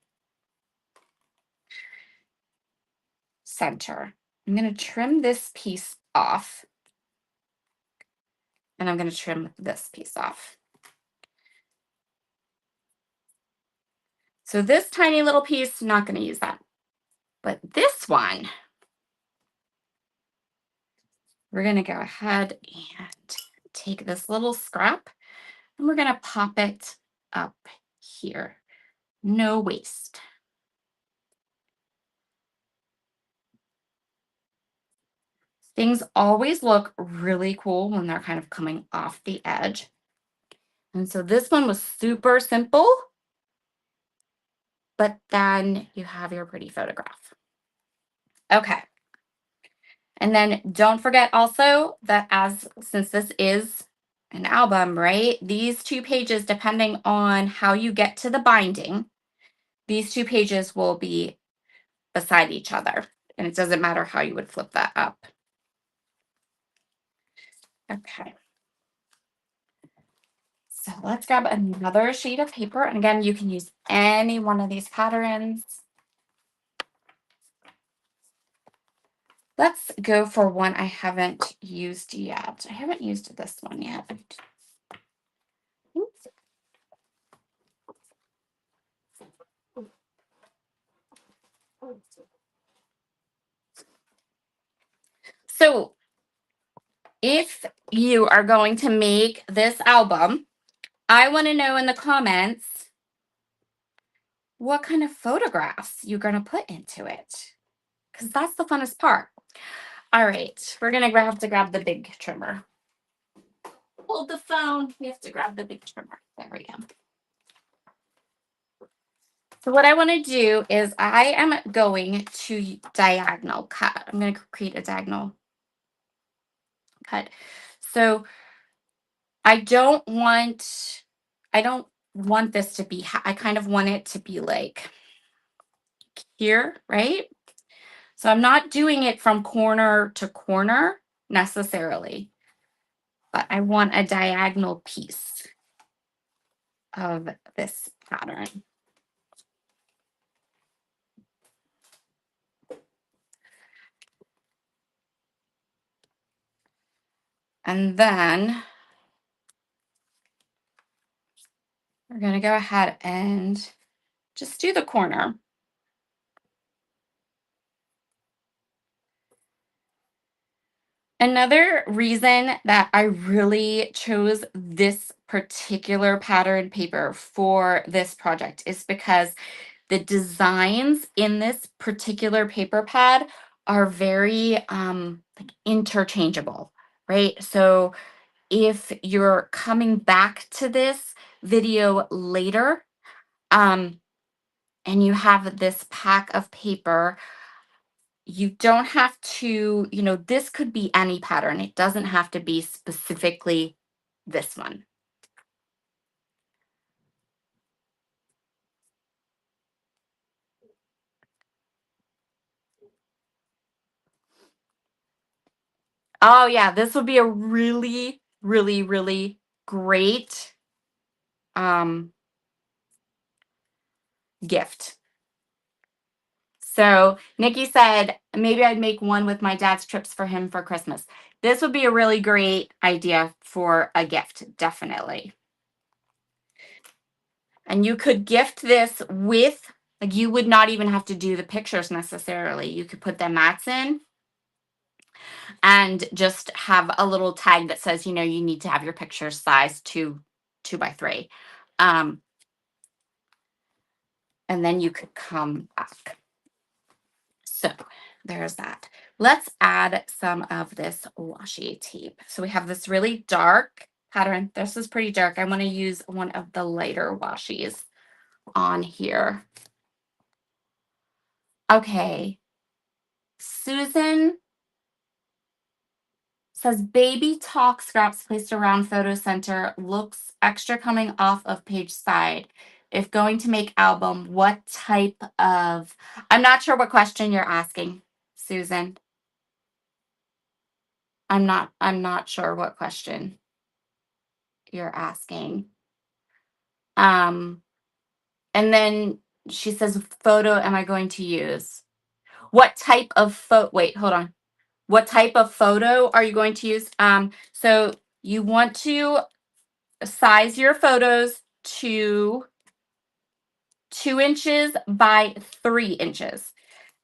center. I'm going to trim this piece off. And I'm going to trim this piece off. So this tiny little piece, not going to use that. But this one, we're going to go ahead and take this little scrap and we're going to pop it up here. No waste. Things always look really cool when they're kind of coming off the edge. And so this one was super simple, but then you have your pretty photograph. Okay. And then don't forget also that since this is an album, right? These 2 pages, depending on how you get to the binding, these 2 pages will be beside each other. And it doesn't matter how you would flip that up. Okay. So let's grab another sheet of paper. And again, you can use any one of these patterns. Let's go for one I haven't used yet. I haven't used this one yet. Oops. So if you are going to make this album, I want to know in the comments what kind of photographs you're going to put into it, because that's the funnest part. All right, we're going to have to grab the big trimmer. Hold the phone. We have to grab the big trimmer. There we go. So what I want to do is I am going to diagonal cut. I'm going to create a diagonal cut. So I don't want this to be, I kind of want it to be like here, right? So I'm not doing it from corner to corner necessarily, but I want a diagonal piece of this pattern. And then we're going to go ahead and just do the corner. Another reason that I really chose this particular pattern paper for this project is because the designs in this particular paper pad are very like interchangeable, right? So if you're coming back to this video later, and you have this pack of paper, you don't have to, this could be any pattern. It doesn't have to be specifically this one. Oh yeah, this would be a really, really, really great gift. So Nikki said, maybe I'd make one with my dad's trips for him for Christmas. This would be a really great idea for a gift, definitely. And you could gift this with, like, you would not even have to do the pictures necessarily. You could put the mats in and just have a little tag that says, you need to have your pictures size 2x3. And then you could come back. So there's that. Let's add some of this washi tape. So we have this really dark pattern. This is pretty dark. I want to use one of the lighter washies on here. Okay. Susan says baby talk scraps placed around photo center looks extra coming off of page side. If going to make album, what type of, I'm not sure what question you're asking, Susan. I'm not sure what question you're asking. And then she says, photo am I going to use? What type of wait, hold on. What type of photo are you going to use? So you want to size your photos to 2 inches by 3 inches.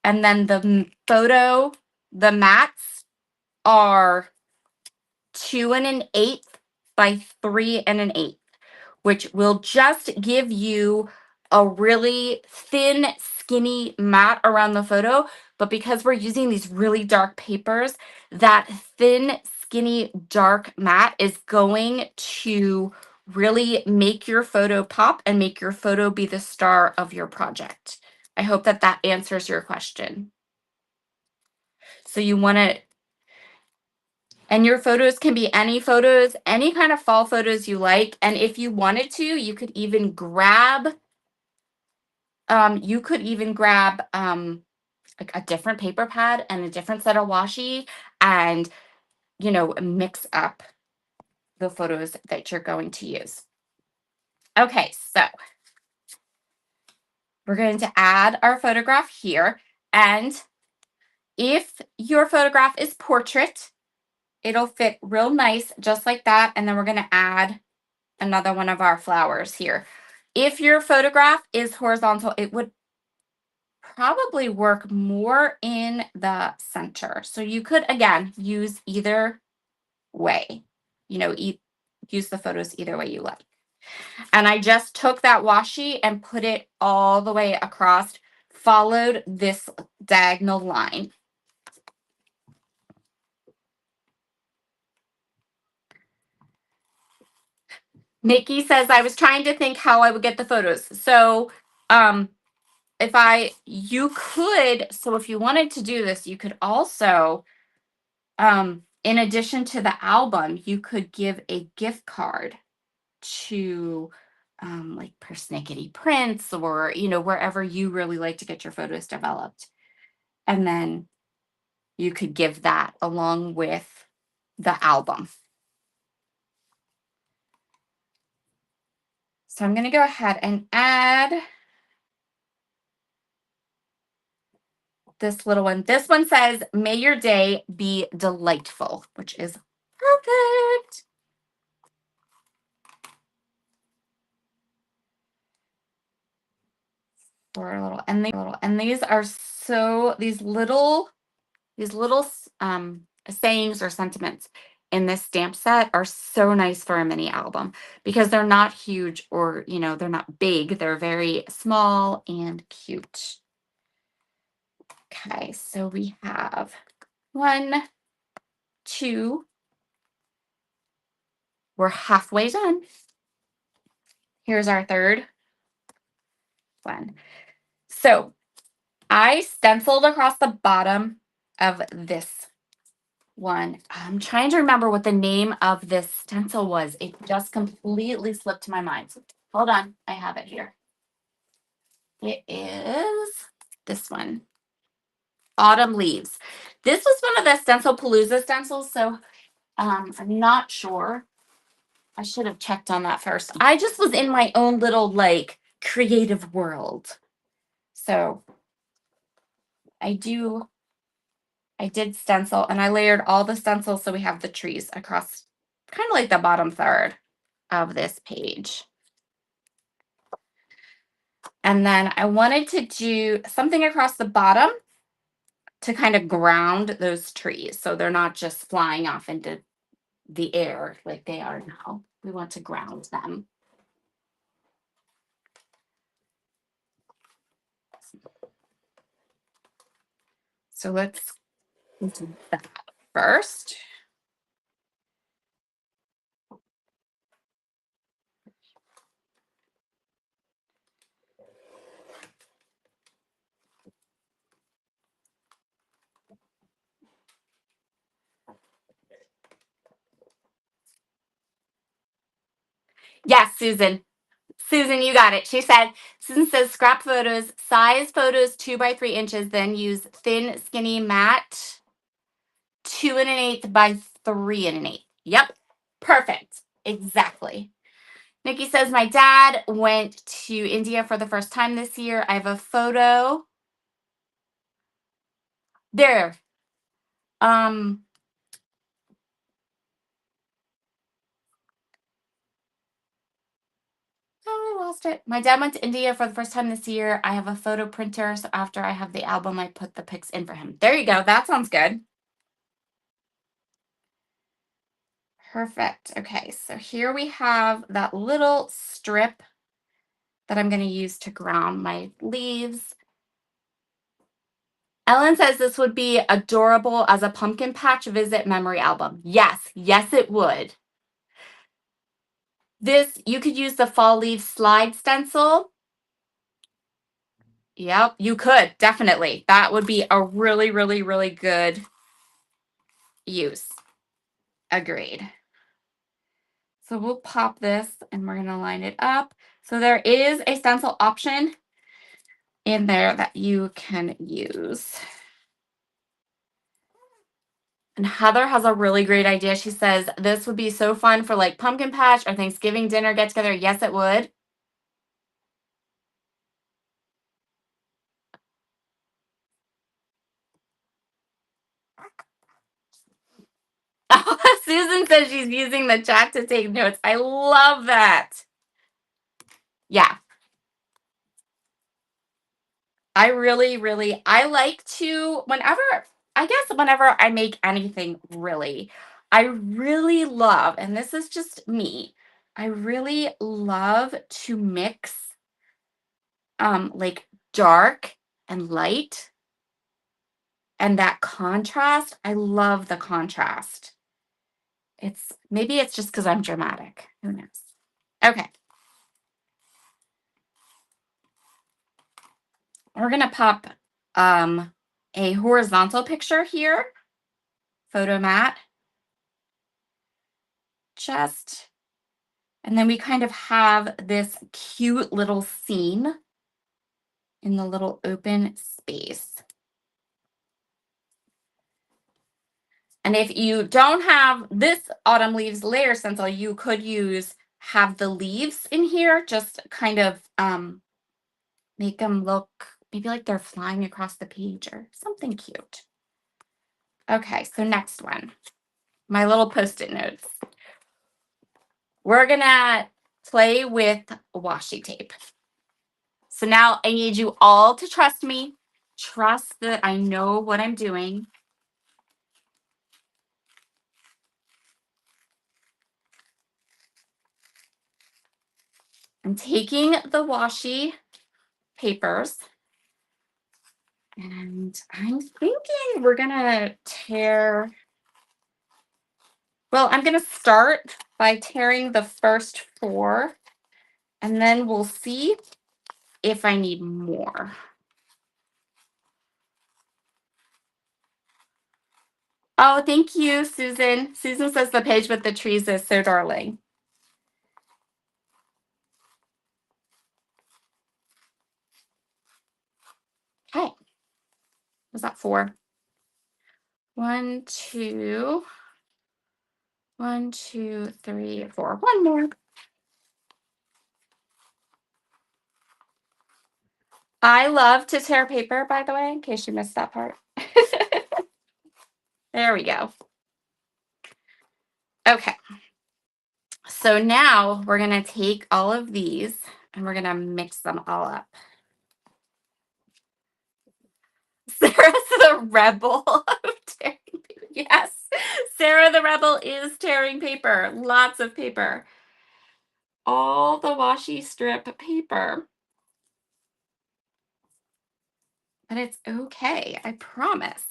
And then the mats are 2 1/8 by 3 1/8, which will just give you a really thin, skinny mat around the photo, but because we're using these really dark papers, that thin, skinny, dark mat is going to really make your photo pop and make your photo be the star of your project. I hope that that answers your question. So you want to, and your photos can be any photos, any kind of fall photos you like. And if you wanted to, you could even grab like a different paper pad and a different set of washi and, mix up the photos that you're going to use. Okay, so we're going to add our photograph here. And if your photograph is portrait, it'll fit real nice just like that. And then we're going to add another one of our flowers here. If your photograph is horizontal, it would probably work more in the center. So you could, again, use either way, use the photos either way you like. And I just took that washi and put it all the way across, followed this diagonal line. Nikki says, I was trying to think how I would get the photos. So, if you wanted to do this, you could also, in addition to the album, you could give a gift card to like Persnickety Prints or, wherever you really like to get your photos developed. And then you could give that along with the album. So I'm going to go ahead and add this little one. This one says, may your day be delightful, which is perfect. For a little, and these are these little sayings or sentiments in this stamp set are so nice for a mini album because they're not huge or, they're not big. They're very small and cute. Okay, so we have 1, 2. We're halfway done. Here's our third one. So I stenciled across the bottom of this one. I'm trying to remember what the name of this stencil was. It just completely slipped my mind. Hold on, I have it here. It is this one, Autumn Leaves. This was one of the Stencil Palooza stencils, so I'm not sure. I should have checked on that first. I just was in my own little creative world. So I did stencil and I layered all the stencils so we have the trees across kind of like the bottom third of this page. And then I wanted to do something across the bottom to kind of ground those trees so they're not just flying off into the air like they are now. We want to ground them. So let's do that first. Yes, Susan. Susan, you got it. Susan says scrap photos, size photos 2 by 3 inches, then use thin, skinny mat 2 1/8 by 3 1/8. Yep. Perfect. Exactly. Nikki says, my dad went to India for the first time this year. I have a photo. There. Oh, I lost it. My dad went to India for the first time this year. I have a photo printer, so after I have the album, I put the pics in for him. There you go. That sounds good. Perfect. Okay, so here we have that little strip that I'm going to use to ground my leaves. Ellen says this would be adorable as a pumpkin patch visit memory album. Yes, yes, it would. This, you could use the fall leaf slide stencil. Yep, you could, definitely. That would be a really, really, really good use. Agreed. So we'll pop this and we're going to line it up. So there is a stencil option in there that you can use. And Heather has a really great idea. She says, this would be so fun for like pumpkin patch or Thanksgiving dinner get together. Yes, it would. Susan says she's using the chat to take notes. I love that. Yeah. I really, I like to, whenever I make anything really, I really love, and this is just me, I really love to mix like dark and light and that contrast. I love the contrast. Maybe it's just because I'm dramatic. Who knows? Okay. We're going to pop a horizontal picture here, photo mat, and then we kind of have this cute little scene in the little open space. And if you don't have this autumn leaves layer stencil, you could have the leaves in here, just kind of make them look maybe like they're flying across the page or something cute. Okay, so next one, my little Post-it notes. We're gonna play with washi tape. So now I need you all to trust me. Trust that I know what I'm doing. I'm taking the washi papers and I'm thinking we're gonna tear. Well, I'm gonna start by tearing the first 4 and then we'll see if I need more. Oh, thank you, Susan. Susan says the page with the trees is so darling. Okay. Was that 4? 1, 2, 1, 2, 3, 4. One more. I love to tear paper, by the way, in case you missed that part. There we go. Okay. So now we're going to take all of these and we're going to mix them all up. Sarah's the rebel of tearing paper. Yes, Sarah the rebel is tearing paper. Lots of paper. All the washi strip paper. But it's okay, I promise.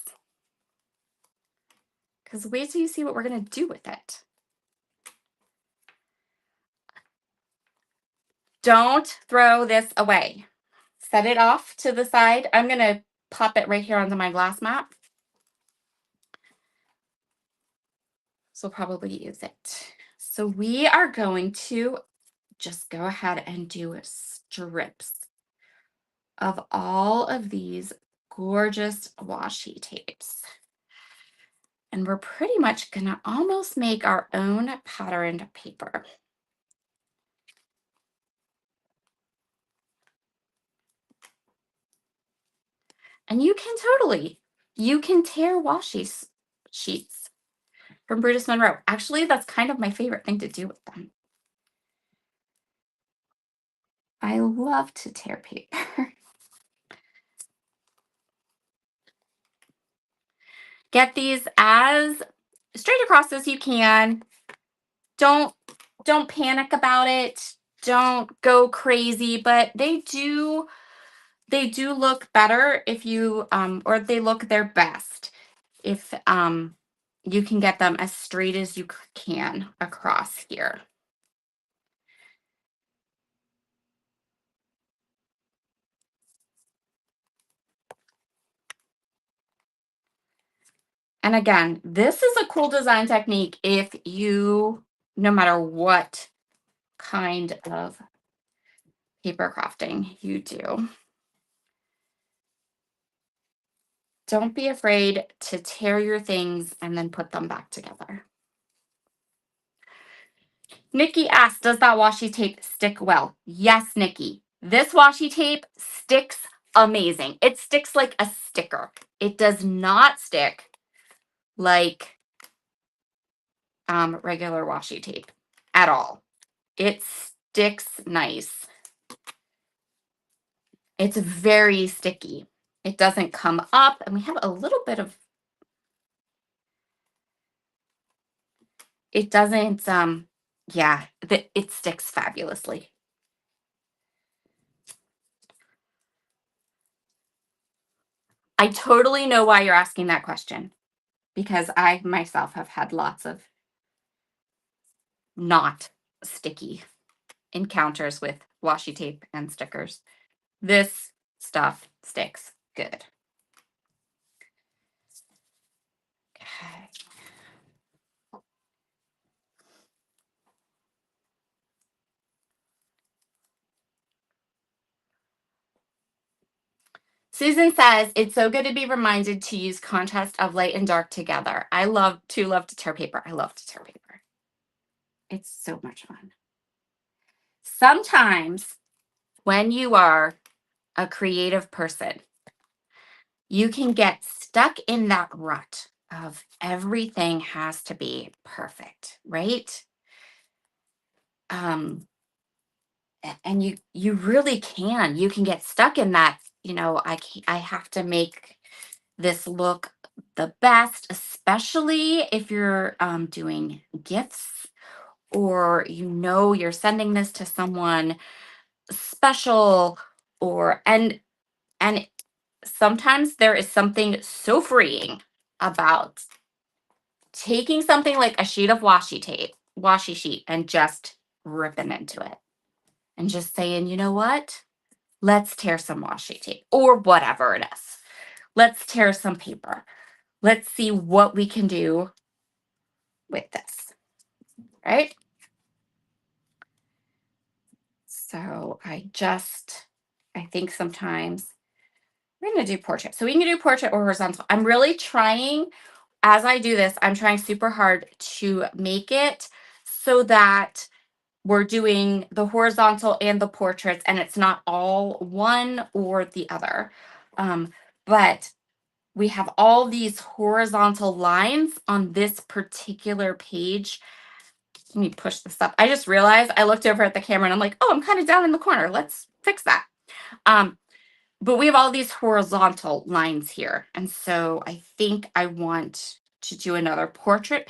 Because wait till you see what we're going to do with it. Don't throw this away. Set it off to the side. I'm going to pop it right here onto my glass mat. So we'll probably use it. So we are going to just go ahead and do strips of all of these gorgeous washi tapes. And we're pretty much going to almost make our own patterned paper. And you can tear washi sheets from Brutus Monroe. Actually, that's kind of my favorite thing to do with them. I love to tear paper. Get these as straight across as you can. Don't panic about it. don't go crazy, but they do look better if you or they look their best if you can get them as straight as you can across here. And again, this is a cool design technique if you, no matter what kind of paper crafting you do. Don't be afraid to tear your things and then put them back together. Nikki asked, does that washi tape stick well? Yes, Nikki. This washi tape sticks amazing. It sticks like a sticker. It does not stick like regular washi tape at all. It sticks nice. It's very sticky. It doesn't come up, and we have a little bit of, it doesn't, yeah, it sticks fabulously. I totally know why you're asking that question, because I myself have had lots of not sticky encounters with washi tape and stickers. This stuff sticks good. Okay. Susan says, it's so good to be reminded to use contrast of light and dark together. I love to tear paper. I love to tear paper. It's so much fun. Sometimes when you are a creative person, you can get stuck in that rut of everything has to be perfect, right? And you really can. You can get stuck in that, I have to make this look the best, especially if you're doing gifts or you're sending this to someone special and sometimes there is something so freeing about taking something like a sheet of washi sheet, and just ripping into it and just saying, you know what? Let's tear some washi tape or whatever it is. Let's tear some paper. Let's see what we can do with this, right? So I think sometimes we're going to do portrait. So we can do portrait or horizontal. I'm really trying, as I do this, I'm trying super hard to make it so that we're doing the horizontal and the portraits, and it's not all one or the other. But we have all these horizontal lines on this particular page. Let me push this up. I just realized I looked over at the camera and I'm like, oh, I'm kind of down in the corner. Let's fix that. But we have all these horizontal lines here. And so I think I want to do another portrait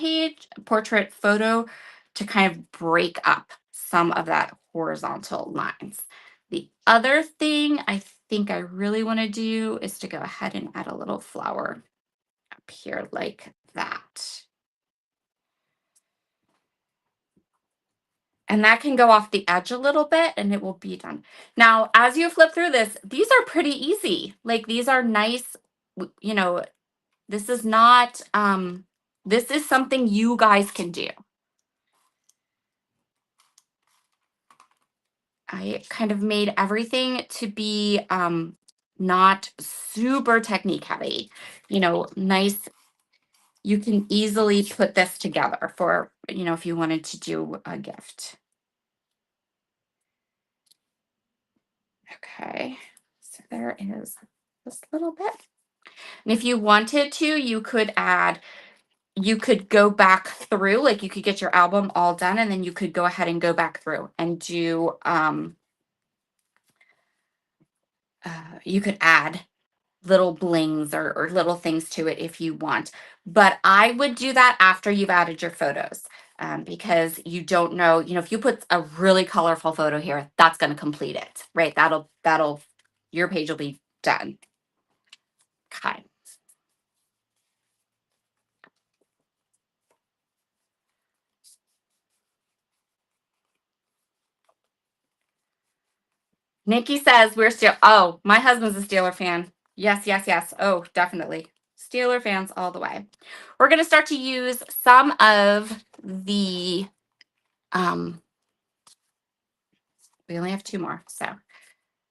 photo to kind of break up some of that horizontal lines. The other thing I think I really want to do is to go ahead and add a little flower up here like that. And that can go off the edge a little bit and it will be done. Now, as you flip through this, these are pretty easy. Like these are nice, this is not, this is something you guys can do. I kind of made everything to be not super technique heavy, nice. You can easily put this together for, if you wanted to do a gift. Okay, so there is this little bit. And if you wanted to, you could go back through, like you could get your album all done and then you could go ahead and go back through and do, you could add little blings or little things to it if you want. But I would do that after you've added your photos. because you don't know, if you put a really colorful photo here, that's going to complete it, right? Your page will be done. Okay. Nikki says we're still, oh, my husband's a Steeler fan. Yes, yes, yes. Oh, definitely. Steeler fans all the way. We're going to start to use some of the, we only have 2 more. So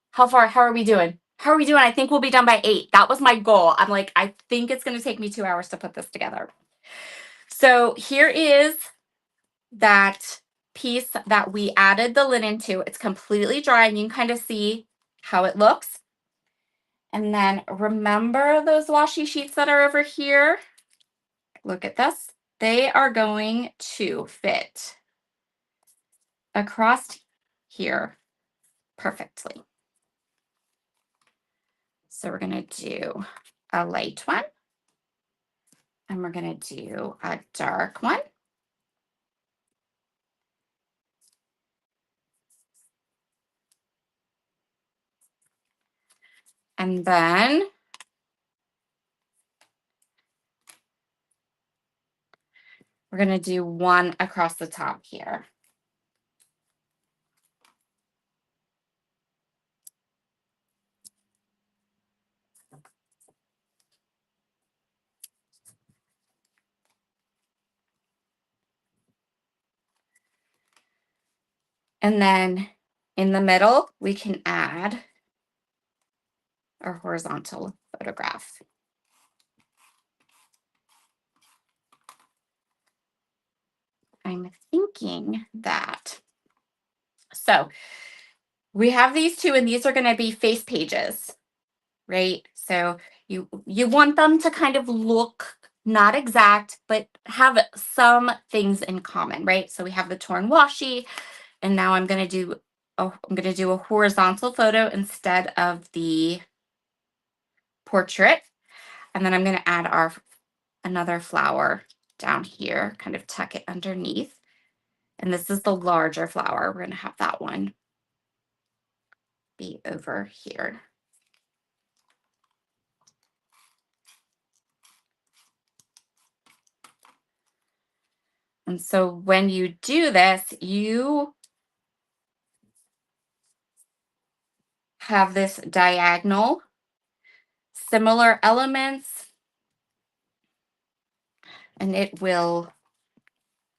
how are we doing? I think we'll be done by 8. That was my goal. I'm like, I think it's going to take me 2 hours to put this together. So here is that piece that we added the linen to. It's completely dry and you can kind of see how it looks. And then remember those washi sheets that are over here? Look at this. They are going to fit across here perfectly. So we're going to do a light one. And we're going to do a dark one. And then we're going to do one across the top here. And then in the middle, we can add our horizontal photograph. I'm thinking that. So we have these 2, and these are going to be face pages, right? So you want them to kind of look not exact, but have some things in common, right? So we have the torn washi, and now I'm going to do a horizontal photo instead of the portrait, and then I'm going to add another flower down here, kind of tuck it underneath. And this is the larger flower. We're going to have that one be over here. And so when you do this, you have this diagonal, similar elements, and it will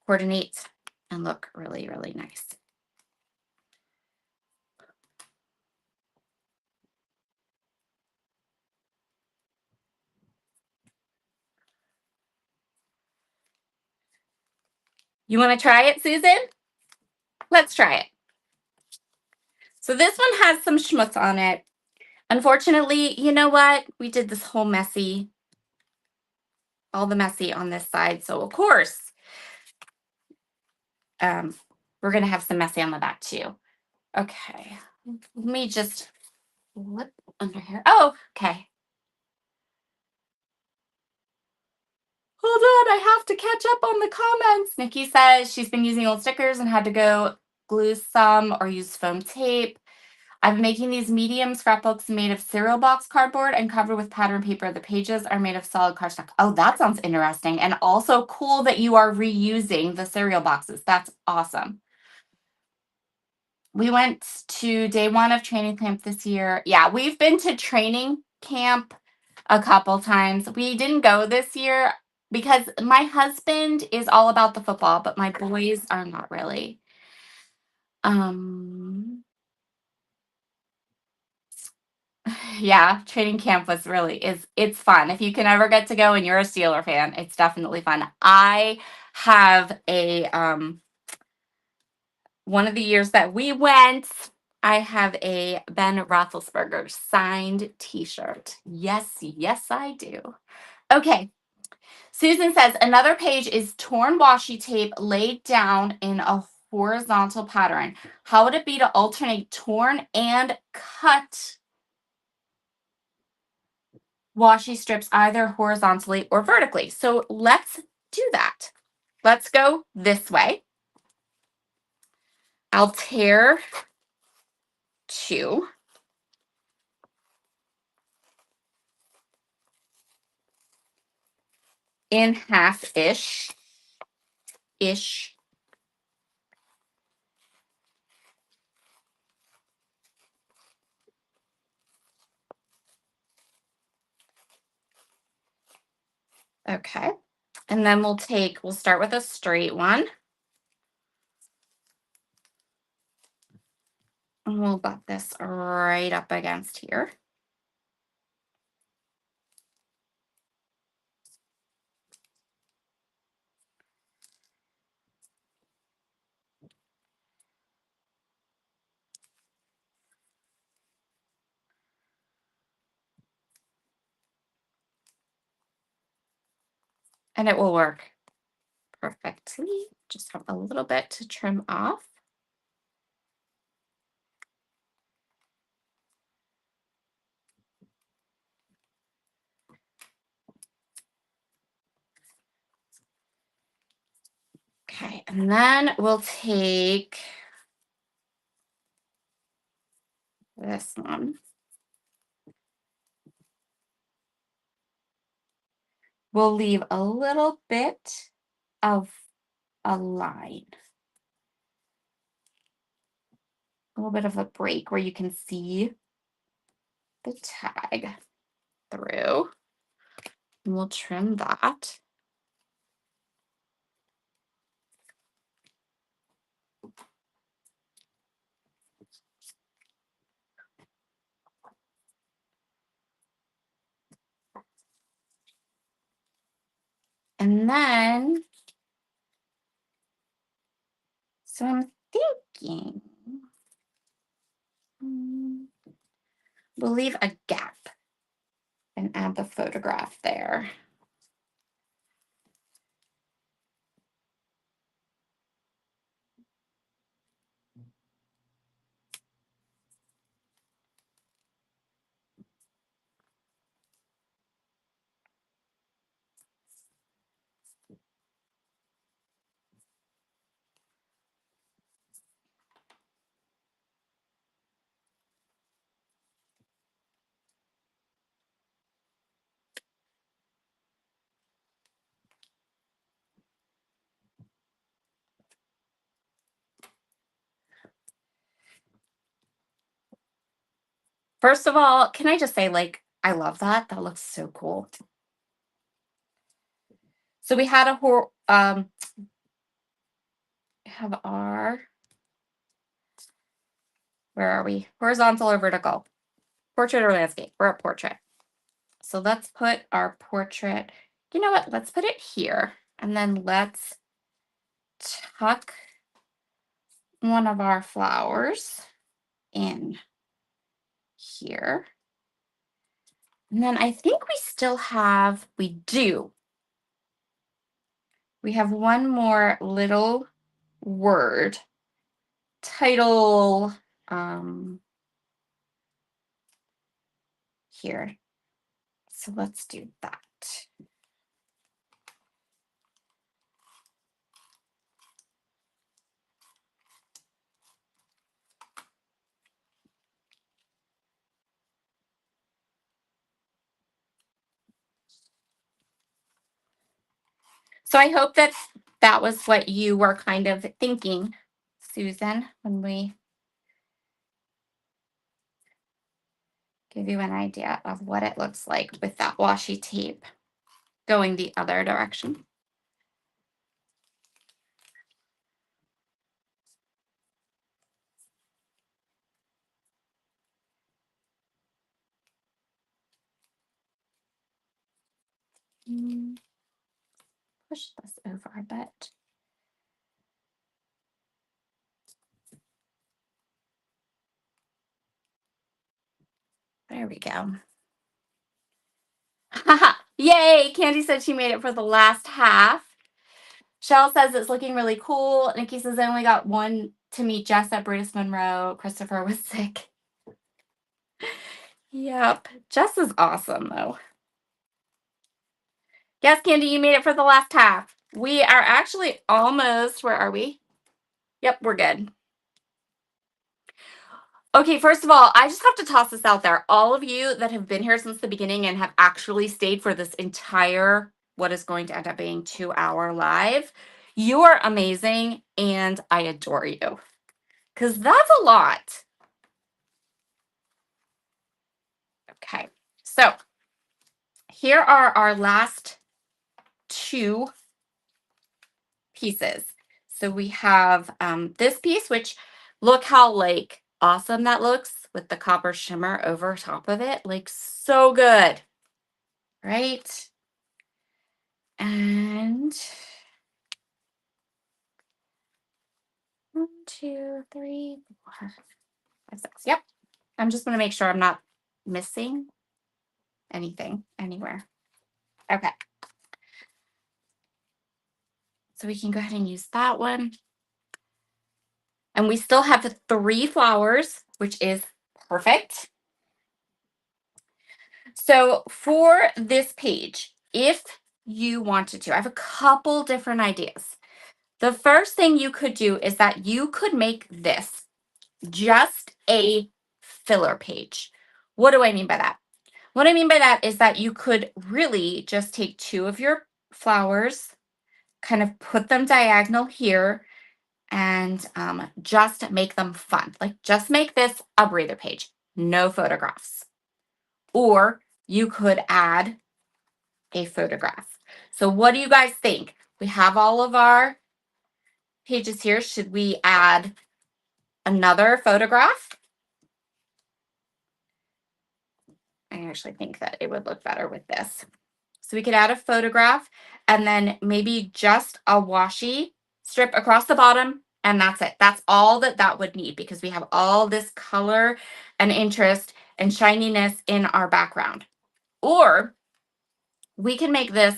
coordinate and look really, really nice. You want to try it, Susan? Let's try it. So this one has some schmutz on it. Unfortunately, you know what? We did this whole all the messy on this side. So of course, we're going to have some messy on the back too. Okay. Let me just flip under here. Oh, okay. Hold on, I have to catch up on the comments. Nikki says she's been using old stickers and had to go glue some or use foam tape. I've been making these medium scrapbooks made of cereal box cardboard and covered with pattern paper. The pages are made of solid cardstock. Oh, that sounds interesting. And also cool that you are reusing the cereal boxes. That's awesome. We went to day 1 of training camp this year. Yeah, we've been to training camp a couple times. We didn't go this year because my husband is all about the football, but my boys are not really. Yeah, training camp was it's fun. If you can ever get to go and you're a Steeler fan, it's definitely fun. I have one of the years that we went, I have a Ben Roethlisberger signed t-shirt. Yes, yes, I do. Okay. Susan says another page is torn washi tape laid down in a horizontal pattern. How would it be to alternate torn and cut washi strips either horizontally or vertically? So let's do that. let's go this way. I'll tear 2. In half-ish. Okay. And then we'll start with a straight one. And we'll butt this right up against here. And it will work perfectly. Just have a little bit to trim off. Okay, and then we'll take this one. We'll leave a little bit of a line. A little bit of a break where you can see the tag through. And we'll trim that. And then, so I'm thinking, we'll leave a gap and add the photograph there. First of all, can I just say, like, I love that. That looks so cool. So we had have our, where are we? Horizontal or vertical? Portrait or landscape? We're at portrait. So let's put our portrait, you know what? Let's put it here. And then let's tuck one of our flowers in here. And then I think we do. We have one more little word, title, here. So let's do that. So I hope that was what you were kind of thinking, Susan, when we give you an idea of what it looks like with that washi tape going the other direction. Push this over a bit. There we go. Yay! Candy said she made it for the last half. Shell says it's looking really cool. Nikki says I only got one to meet Jess at Brutus Monroe. Christopher was sick. Yep. Jess is awesome, though. Yes, Candy, you made it for the last half. We are actually almost, where are we? Yep, we're good. Okay, first of all, I just have to toss this out there. All of you that have been here since the beginning and have actually stayed for this entire, what is going to end up being 2-hour live, you are amazing and I adore you. Because that's a lot. Okay, so here are our last 2 pieces. So we have this piece, which look how like awesome that looks with the copper shimmer over top of it. Like so good, right? And 1, 2, 3, 4, 5, 6. Yep. I'm just going to make sure I'm not missing anything anywhere. Okay. So we can go ahead and use that one. And we still have the 3 flowers, which is perfect. So for this page, if you wanted to, I have a couple different ideas. The first thing you could do is that you could make this just a filler page. What do I mean by that? What I mean by that is that you could really just take 2 of your flowers, kind of put them diagonal here, and just make them fun. Like just make this a breather page, no photographs. Or you could add a photograph. So what do you guys think? We have all of our pages here. Should we add another photograph? I actually think that it would look better with this. So we could add a photograph and then maybe just a washi strip across the bottom, and that's it. That's all that that would need because we have all this color and interest and shininess in our background. Or we can make this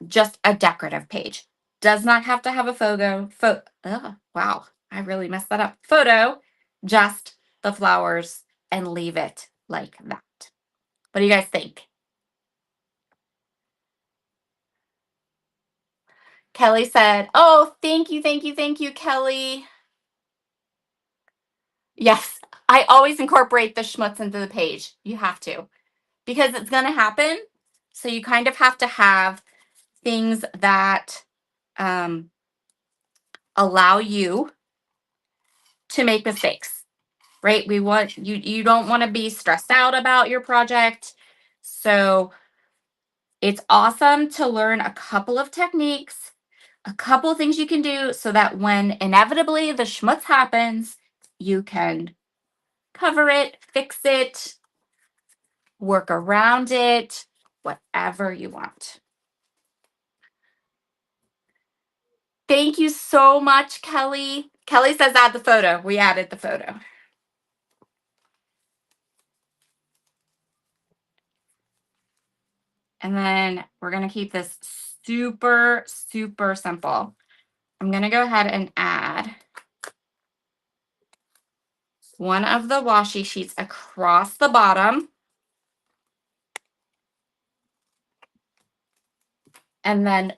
just a decorative page. Does not have to have a wow, I really messed that up. Photo, just the flowers and leave it like that. What do you guys think? Kelly said, oh, thank you, thank you, thank you, Kelly. Yes, I always incorporate the schmutz into the page. You have to, because it's going to happen. So you kind of have to have things that allow you to make mistakes, right? We want you don't want to be stressed out about your project. So it's awesome to learn a couple of techniques, a couple of things you can do so that when inevitably the schmutz happens, you can cover it, fix it, work around it, whatever you want. Thank you so much, Kelly. Kelly says add the photo. We added the photo. And then we're going to keep this super, super simple. I'm going to go ahead and add one of the washi sheets across the bottom. And then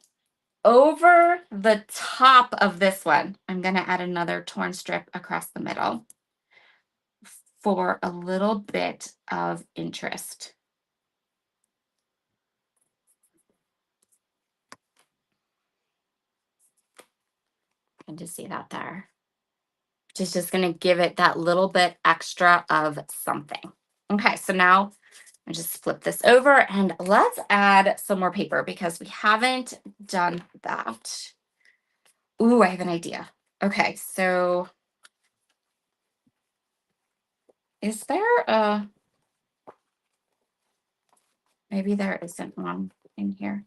over the top of this one, I'm going to add another torn strip across the middle for a little bit of interest. And to see that there. Which is just going to give it that little bit extra of something. Okay, so now I just flip this over and let's add some more paper because we haven't done that. Ooh, I have an idea. Okay, so is there a, maybe there isn't one in here.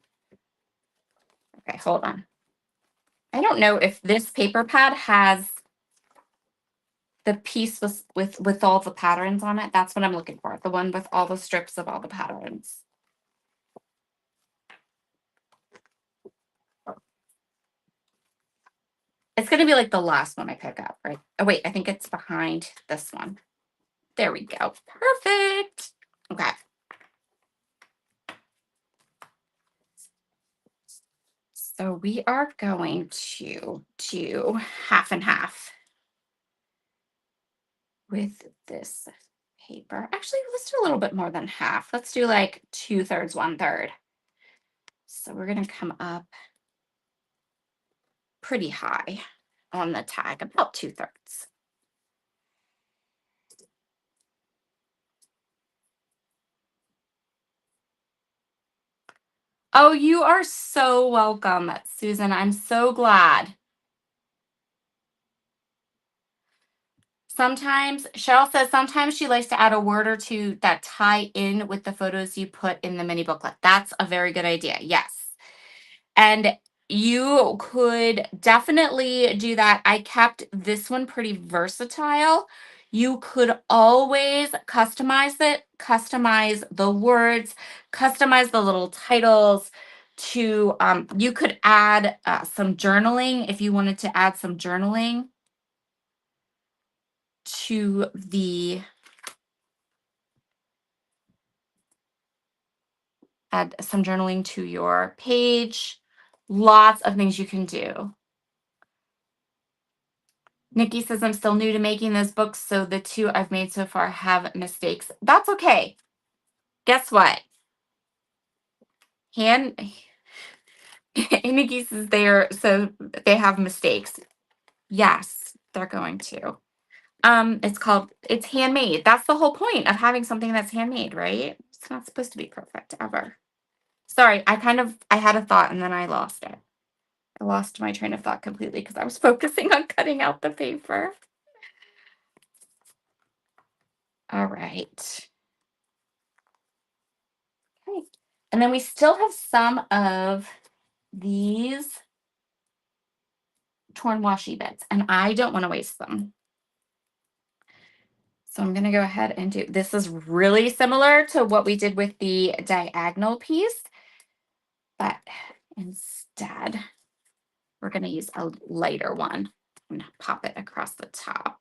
Okay, hold on. I don't know if this paper pad has the piece with all the patterns on it. That's what I'm looking for. The one with all the strips of all the patterns. It's going to be like the last one I pick up, right? Oh, wait, I think it's behind this one. There we go. Perfect. Okay. So we are going to do half and half with this paper. Actually, let's do a little bit more than half. Let's do like 2/3, 1/3. So we're going to come up pretty high on the tag, about 2/3. Oh, you are so welcome, Susan. I'm so glad. Sometimes, Cheryl says sometimes she likes to add a word or two that tie in with the photos you put in the mini booklet. That's a very good idea. Yes. And you could definitely do that. I kept this one pretty versatile. You could always customize it, customize the words, customize the little titles to, you could add some journaling if you wanted to add some journaling to the, add some journaling to your page. Lots of things you can do. Nikki says, I'm still new to making those books, so the two I've made so far have mistakes. That's okay. Guess what? Nikki says so they have mistakes. Yes, they're going to. It's handmade. That's the whole point of having something that's handmade, right? It's not supposed to be perfect ever. Sorry, I had a thought and then I lost it. I lost my train of thought completely because I was focusing on cutting out the paper. All right. Okay. And then we still have some of these torn washi bits, and I don't want to waste them. So I'm going to go ahead and do, this is really similar to what we did with the diagonal piece, but instead we're going to use a lighter one. I'm going to pop it across the top.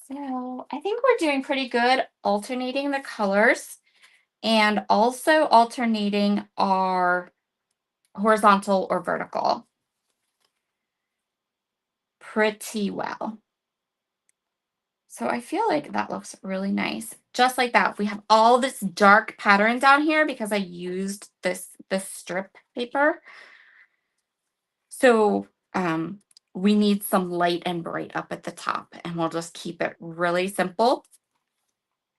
So I think we're doing pretty good alternating the colors and also alternating our horizontal or vertical pretty well. So I feel like that looks really nice. Just like that, we have all this dark pattern down here because I used this strip paper. So we need some light and bright up at the top, and we'll just keep it really simple.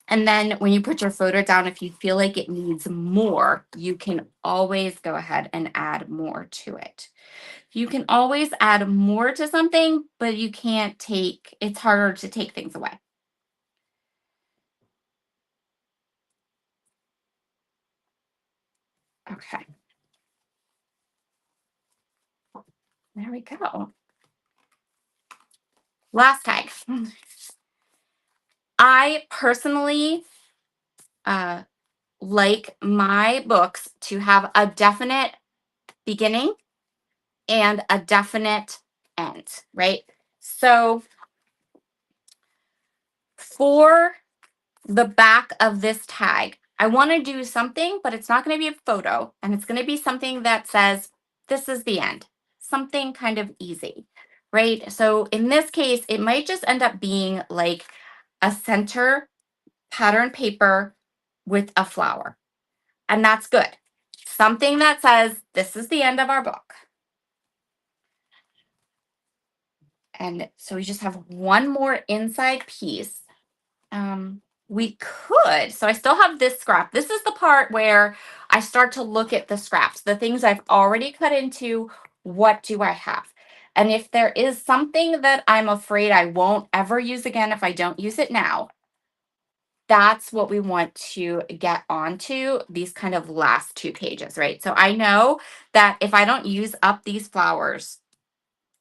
And then when you put your photo down, if you feel like it needs more, you can always go ahead and add more to it. You can always add more to something, but you can't take, it's harder to take things away. Okay. There we go. Last tag. I personally like my books to have a definite beginning and a definite end, right? So for the back of this tag, I want to do something, but it's not going to be a photo, and it's going to be something that says, this is the end. Something kind of easy, right? So in this case, it might just end up being like a center pattern paper with a flower. And that's good. Something that says, this is the end of our book. And so we just have one more inside piece. We could, so I still have this scrap. This is the part where I start to look at the scraps, the things I've already cut into. What do I have? And if there is something that I'm afraid I won't ever use again if I don't use it now, that's what we want to get onto these kind of last two pages, right? So I know that if I don't use up these flowers,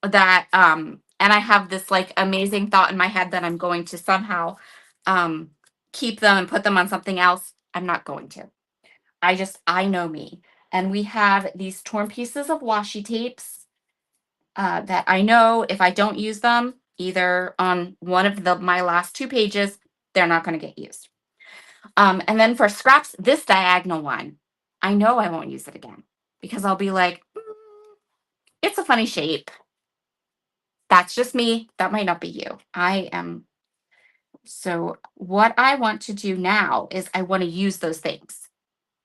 that and I have this like amazing thought in my head that I'm going to somehow keep them and put them on something else, I'm not going to. I know me. And we have these torn pieces of washi tapes. that I know if I don't use them, either on one of my last 2 pages, they're not going to get used. And then for scraps, this diagonal one, I know I won't use it again because I'll be like, it's a funny shape. That's just me. That might not be you. I am. So what I want to do now is I want to use those things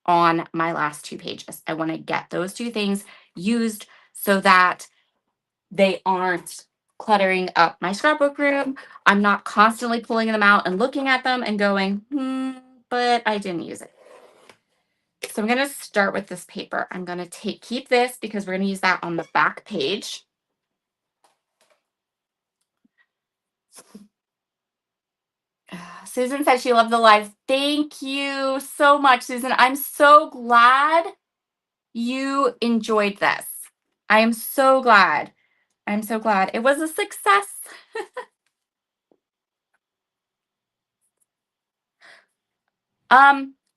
on my last 2 pages. I want to get those 2 things used so that they aren't cluttering up my scrapbook room. I'm not constantly pulling them out and looking at them and going, but I didn't use it. So I'm going to start with this paper. I'm going to keep this because we're going to use that on the back page. Susan said she loved the live. Thank you so much, Susan. I'm so glad you enjoyed this. I am so glad. I'm so glad. It was a success.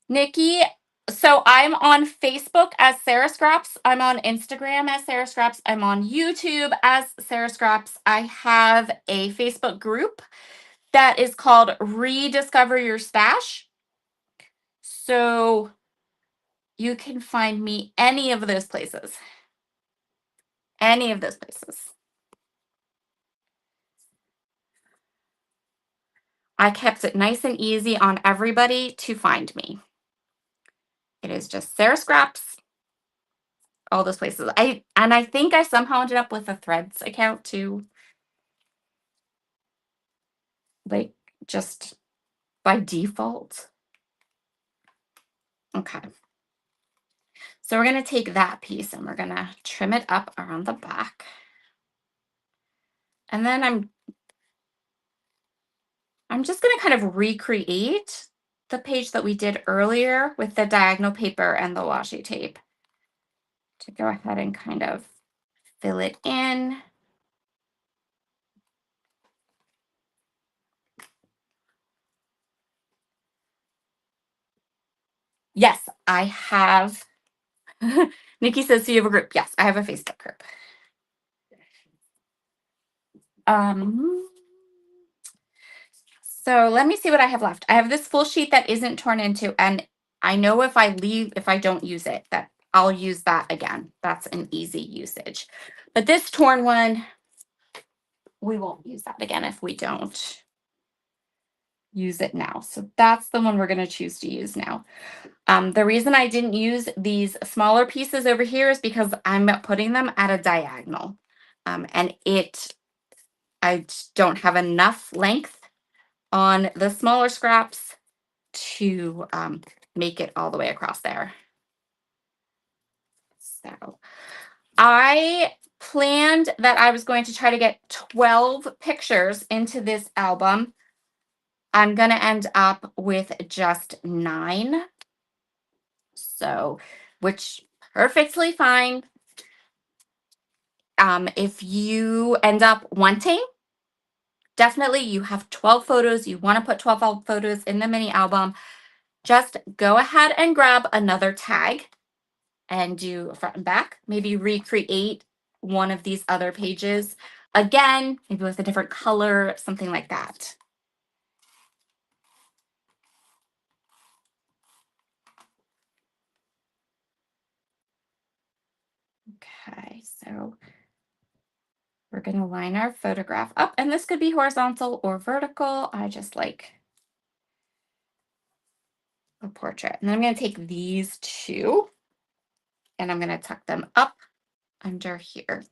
Nikki, so I'm on Facebook as Sara Scraps. I'm on Instagram as Sara Scraps. I'm on YouTube as Sara Scraps. I have a Facebook group that is called Rediscover Your Stash. So you can find me any of those places. Any of those places. I kept it nice and easy on everybody to find me. It is just Sara Scraps, all those places. I think I somehow ended up with a Threads account too. Like just by default. Okay. So we're going to take that piece and we're going to trim it up around the back. And then I'm just going to kind of recreate the page that we did earlier with the diagonal paper and the washi tape to go ahead and kind of fill it in. Yes, I have. Nikki says, so you have a group. Yes, I have a Facebook group. So let me see what I have left. I have this full sheet that isn't torn into, and I know if I don't use it, that I'll use that again. That's an easy usage. But this torn one, we won't use that again if we don't use it now. So that's the one we're going to choose to use now. The reason I didn't use these smaller pieces over here is because I'm putting them at a diagonal. And I don't have enough length on the smaller scraps to make it all the way across there. So I planned that I was going to try to get 12 pictures into this album. I'm going to end up with just 9. So, which perfectly fine. If you end up wanting, definitely you have 12 photos, you want to put 12 photos in the mini album, just go ahead and grab another tag and do front and back. Maybe recreate one of these other pages again, maybe with a different color, something like that. Okay, so we're going to line our photograph up, and this could be horizontal or vertical. I just like a portrait. And then I'm going to take these 2 and I'm going to tuck them up under here.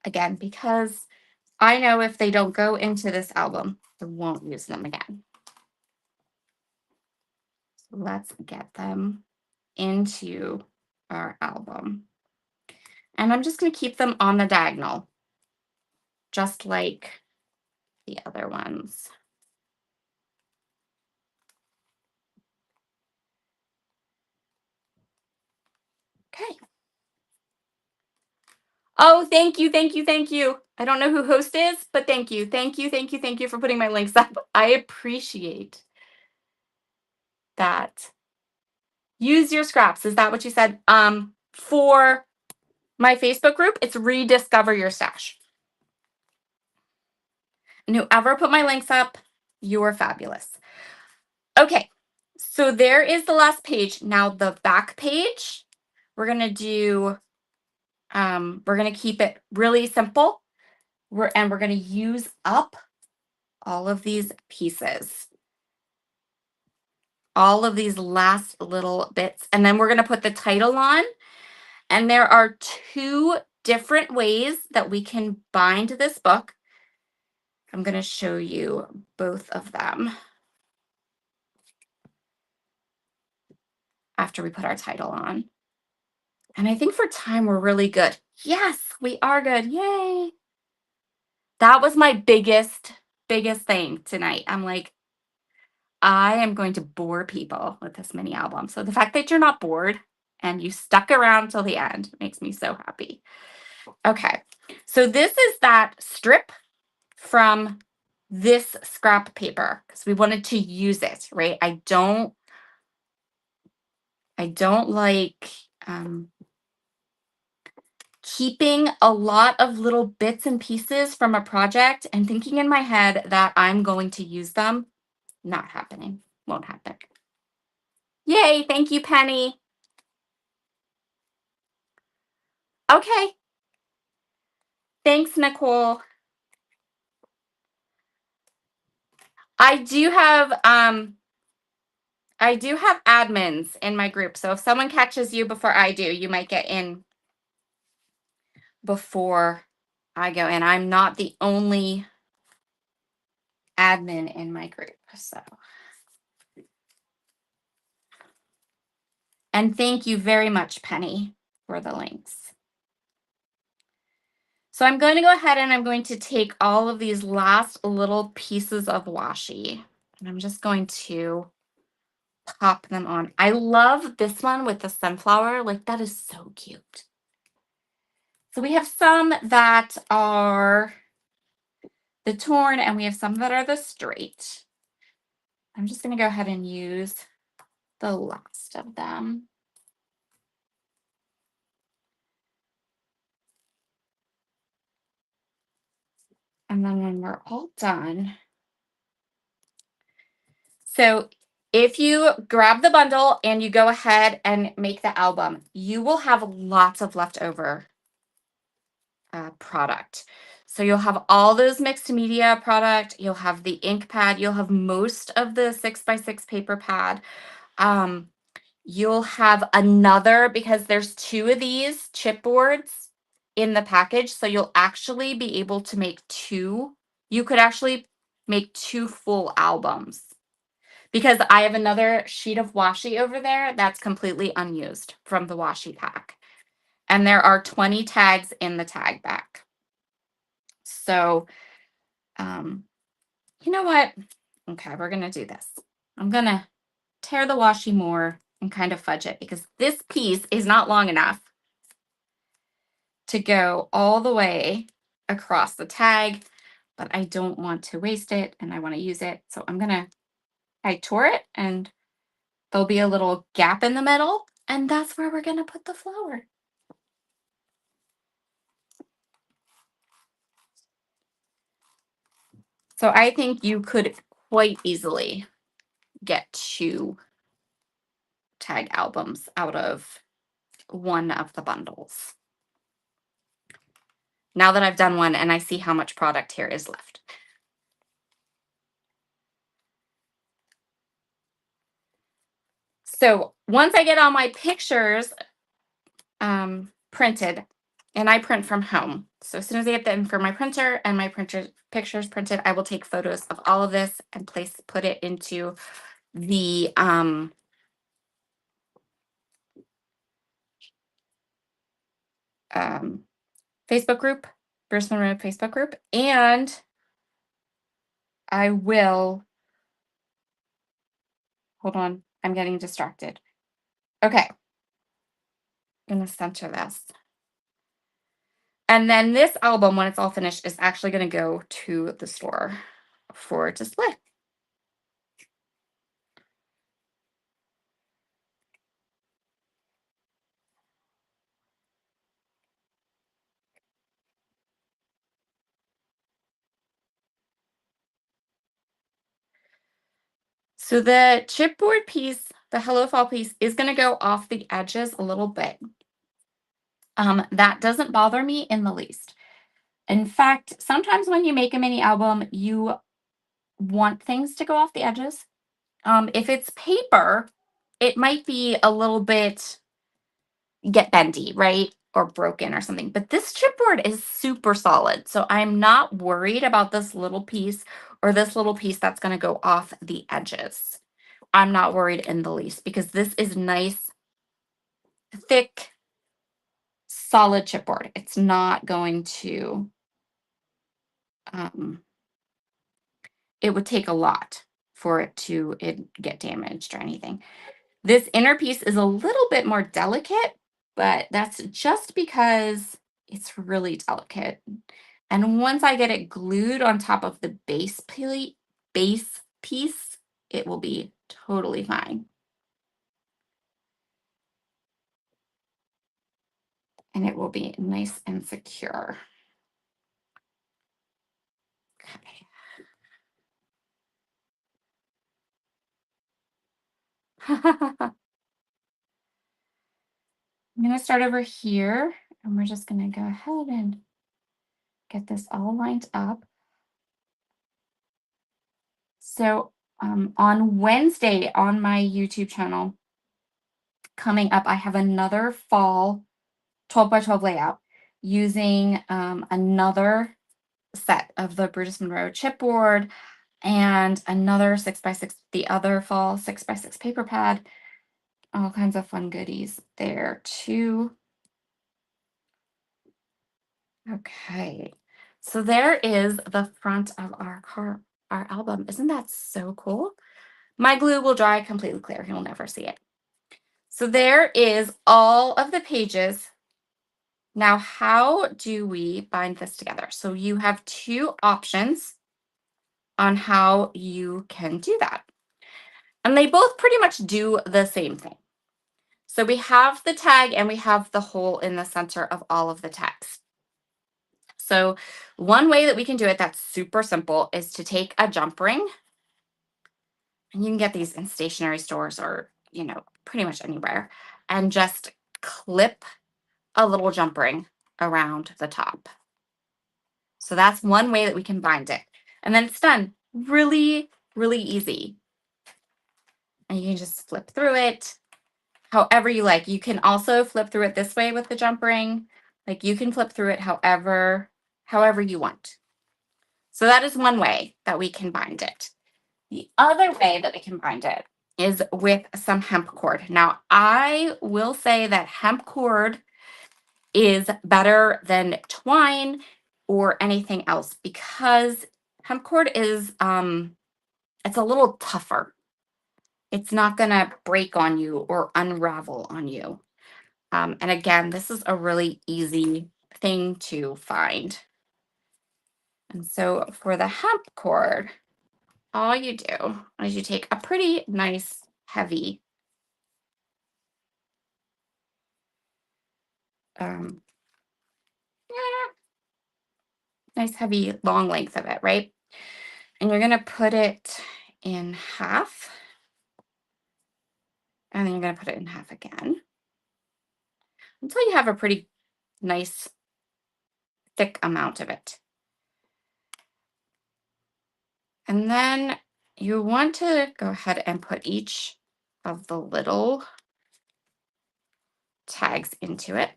Again, because I know if they don't go into this album, I won't use them again. So let's get them into our album. And I'm just going to keep them on the diagonal, just like the other ones. Okay. Oh, thank you, thank you, thank you. I don't know who host is, but thank you. Thank you, thank you, thank you for putting my links up. I appreciate that. Use your scraps. Is that what you said? For my Facebook group, it's Rediscover Your Stash. And whoever put my links up, you are fabulous. Okay, so there is the last page. Now the back page, we're gonna do, we're gonna keep it really simple. We're gonna use up all of these pieces, all of these last little bits, and then we're gonna put the title on. And there are two different ways that we can bind this book. I'm gonna show you both of them after we put our title on. And I think for time, we're really good. Yes, we are good. Yay. That was my biggest thing tonight. I'm like, I am going to bore people with this mini album. So the fact that you're not bored and you stuck around till the end makes me so happy. Okay, so this is that strip from this scrap paper because we wanted to use it, right? I don't like keeping a lot of little bits and pieces from a project and thinking in my head that I'm going to use them. Not happening. Won't happen. Yay, thank you, Penny. Okay. Thanks, Nicole. I do have admins in my group. So if someone catches you before I do, you might get in before I go in. I'm not the only admin in my group. So, and thank you very much, Penny, for the links. So I'm going to go ahead and I'm going to take all of these last little pieces of washi and I'm just going to pop them on. I love this one with the sunflower. Like that is so cute. So we have some that are the torn and we have some that are the straight. I'm just going to go ahead and use the last of them. And then when we're all done, so if you grab the bundle and you go ahead and make the album, you will have lots of leftover product. So you'll have all those mixed media product, you'll have the ink pad, you'll have most of the 6x6 paper pad. You'll have another, because there's two of these chipboards in the package, so you'll actually be able to make two. You could actually make two full albums because I have another sheet of washi over there that's completely unused from the washi pack. And there are 20 tags in the tag back. So, you know what? Okay, we're going to do this. I'm going to tear the washi more and kind of fudge it because this piece is not long enough to go all the way across the tag, but I don't want to waste it and I want to use it. So I tore it and there'll be a little gap in the middle and that's where we're going to put the flower. So I think you could quite easily get two tag albums out of one of the bundles. Now that I've done one and I see how much product here is left. So once I get all my pictures printed, and I print from home. So as soon as I get them from my printer and my pictures printed, I will take photos of all of this and put it into the Facebook group, Bruce Monroe Facebook group, and I will, hold on, I'm getting distracted. Okay, I'm gonna center this. And then this album, when it's all finished, is actually going to go to the store for display. So the chipboard piece, the Hello Fall piece, is going to go off the edges a little bit. That doesn't bother me in the least. In fact, sometimes when you make a mini album, you want things to go off the edges. If it's paper, it might be a little bit get bendy, right? Or broken or something. But this chipboard is super solid. So I'm not worried about this little piece or this little piece that's going to go off the edges. I'm not worried in the least because this is nice, thick, solid chipboard. It's not going to, um, it would take a lot for it to get damaged or anything. This inner piece is a little bit more delicate, but that's just because it's really delicate. And once I get it glued on top of the base piece, it will be totally fine. And it will be nice and secure. Okay. I'm going to start over here, and we're just going to go ahead and get this all lined up. So on Wednesday on my YouTube channel, coming up, I have another fall 12 by 12 layout using another set of the Brutus Monroe chipboard and another 6x6, the other fall 6x6 paper pad. All kinds of fun goodies there too. Okay, so there is the front of our album. Isn't that so cool? My glue will dry completely clear. You'll never see it. So there is all of the pages. Now, how do we bind this together? So you have two options on how you can do that. And they both pretty much do the same thing. So we have the tag and we have the hole in the center of all of the tags. So one way that we can do it that's super simple is to take a jump ring, and you can get these in stationery stores or, pretty much anywhere, and just clip a little jump ring around the top. So that's one way that we can bind it. And then it's done. Really, really easy. And you can just flip through it however you like. You can also flip through it this way with the jump ring. Like you can flip through it however you want. So that is one way that we can bind it. The other way that we can bind it is with some hemp cord. Now, I will say that hemp cord is better than twine or anything else because hemp cord is it's a little tougher. It's not going to break on you or unravel on you. And again, this is a really easy thing to find. And so for the hemp cord, all you do is you take a pretty nice heavy um, nice heavy long length of it, right? And you're going to put it in half. And then you're going to put it in half again until you have a pretty nice thick amount of it. And then you want to go ahead and put each of the little tags into it.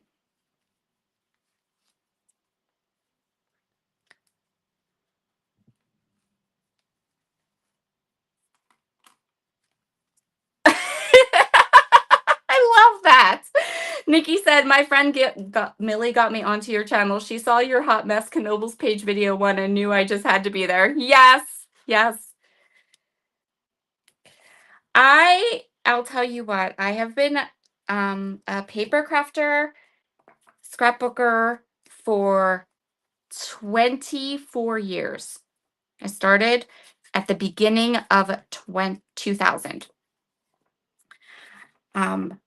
I love that. Nikki said, my friend Millie got me onto your channel. She saw your Hot Mess Knobles page video one and knew I just had to be there. Yes, yes. I'll tell you what, I have been a paper crafter, scrapbooker for 24 years. I started at the beginning of 2000.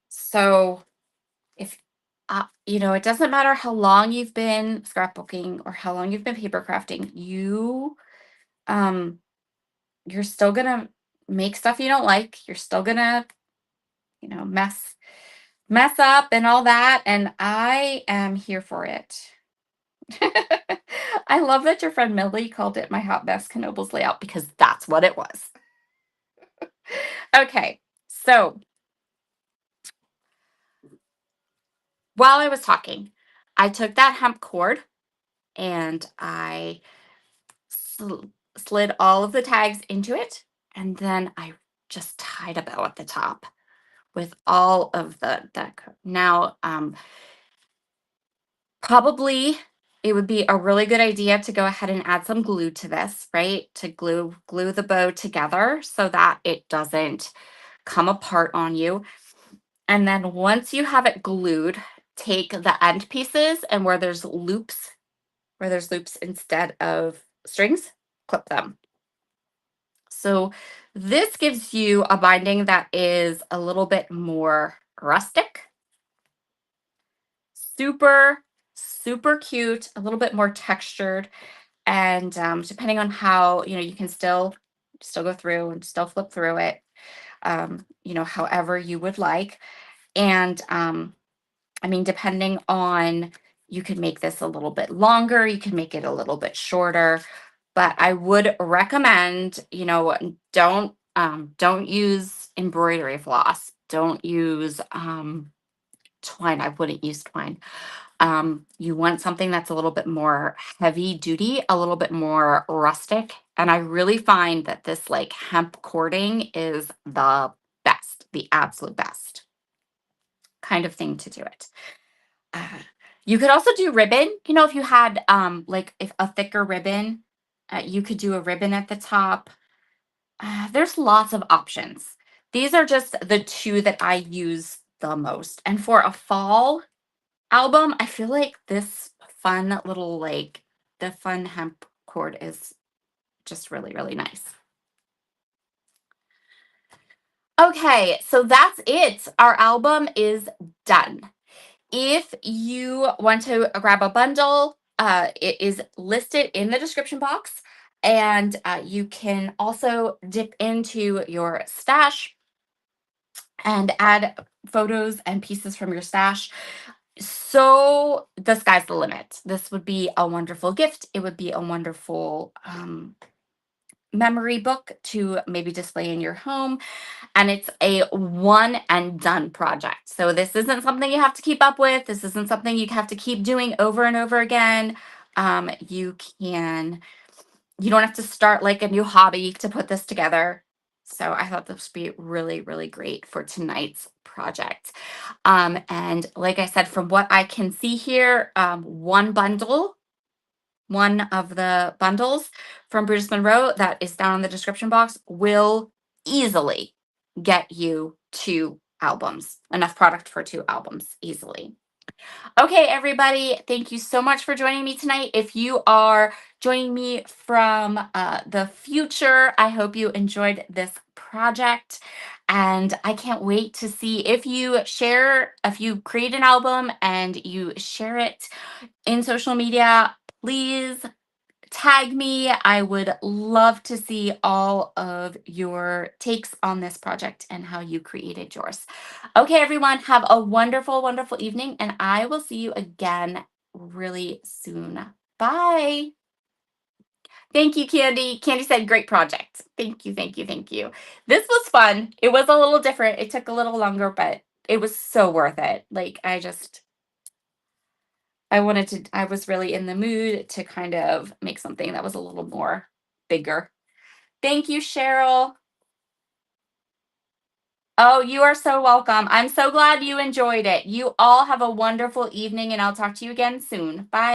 So if it doesn't matter how long you've been scrapbooking or how long you've been paper crafting, um you're still gonna make stuff you don't like. You're still gonna, mess up and all that, and I am here for it. I love that your friend Millie called it my hot mess Knoebels layout because that's what it was. Okay, so while I was talking, I took that hemp cord and I slid all of the tags into it, and then I just tied a bow at the top with all of now. Probably it would be a really good idea to go ahead and add some glue to this, right? To glue the bow together so that it doesn't come apart on you. And then once you have it glued, take the end pieces and where there's loops instead of strings, clip them. So this gives you a binding that is a little bit more rustic, super, super cute, a little bit more textured. And depending on how, you can still go through and still flip through it, however you would like. And I mean, depending on, you could make this a little bit longer, you can make it a little bit shorter, but I would recommend, don't use embroidery floss. Don't use twine. I wouldn't use twine. You want something that's a little bit more heavy duty, a little bit more rustic. And I really find that this like hemp cording is the best, the absolute best kind of thing to do it. Uh, you could also do ribbon. If you had like if a thicker ribbon, you could do a ribbon at the top. There's lots of options. These are just the two that I use the most. And for a fall album, I feel like this fun little the fun hemp cord is just really, really nice. Okay, so that's it. Our album is done. If you want to grab a bundle, it is listed in the description box. And you can also dip into your stash and add photos and pieces from your stash. So the sky's the limit. This would be a wonderful gift. It would be a wonderful memory book to maybe display in your home. And it's a one and done project. So this isn't something you have to keep up with. This isn't something you have to keep doing over and over again. You don't have to start like a new hobby to put this together. So I thought this would be really, really great for tonight's project. And like I said, from what I can see here, one of the bundles from Brutus Monroe that is down in the description box will easily get you 2 albums, enough product for 2 albums easily. Okay, everybody, thank you so much for joining me tonight. If you are joining me from the future, I hope you enjoyed this project. And I can't wait to see if you create an album and you share it in social media, please tag me. I would love to see all of your takes on this project and how you created yours. Okay, everyone, have a wonderful, wonderful evening, and I will see you again really soon. Bye. Thank you, Candy. Candy said, great project. Thank you, thank you, thank you. This was fun. It was a little different. It took a little longer, but it was so worth it. I was really in the mood to kind of make something that was a little more bigger. Thank you, Cheryl. Oh, you are so welcome. I'm so glad you enjoyed it. You all have a wonderful evening, and I'll talk to you again soon. Bye.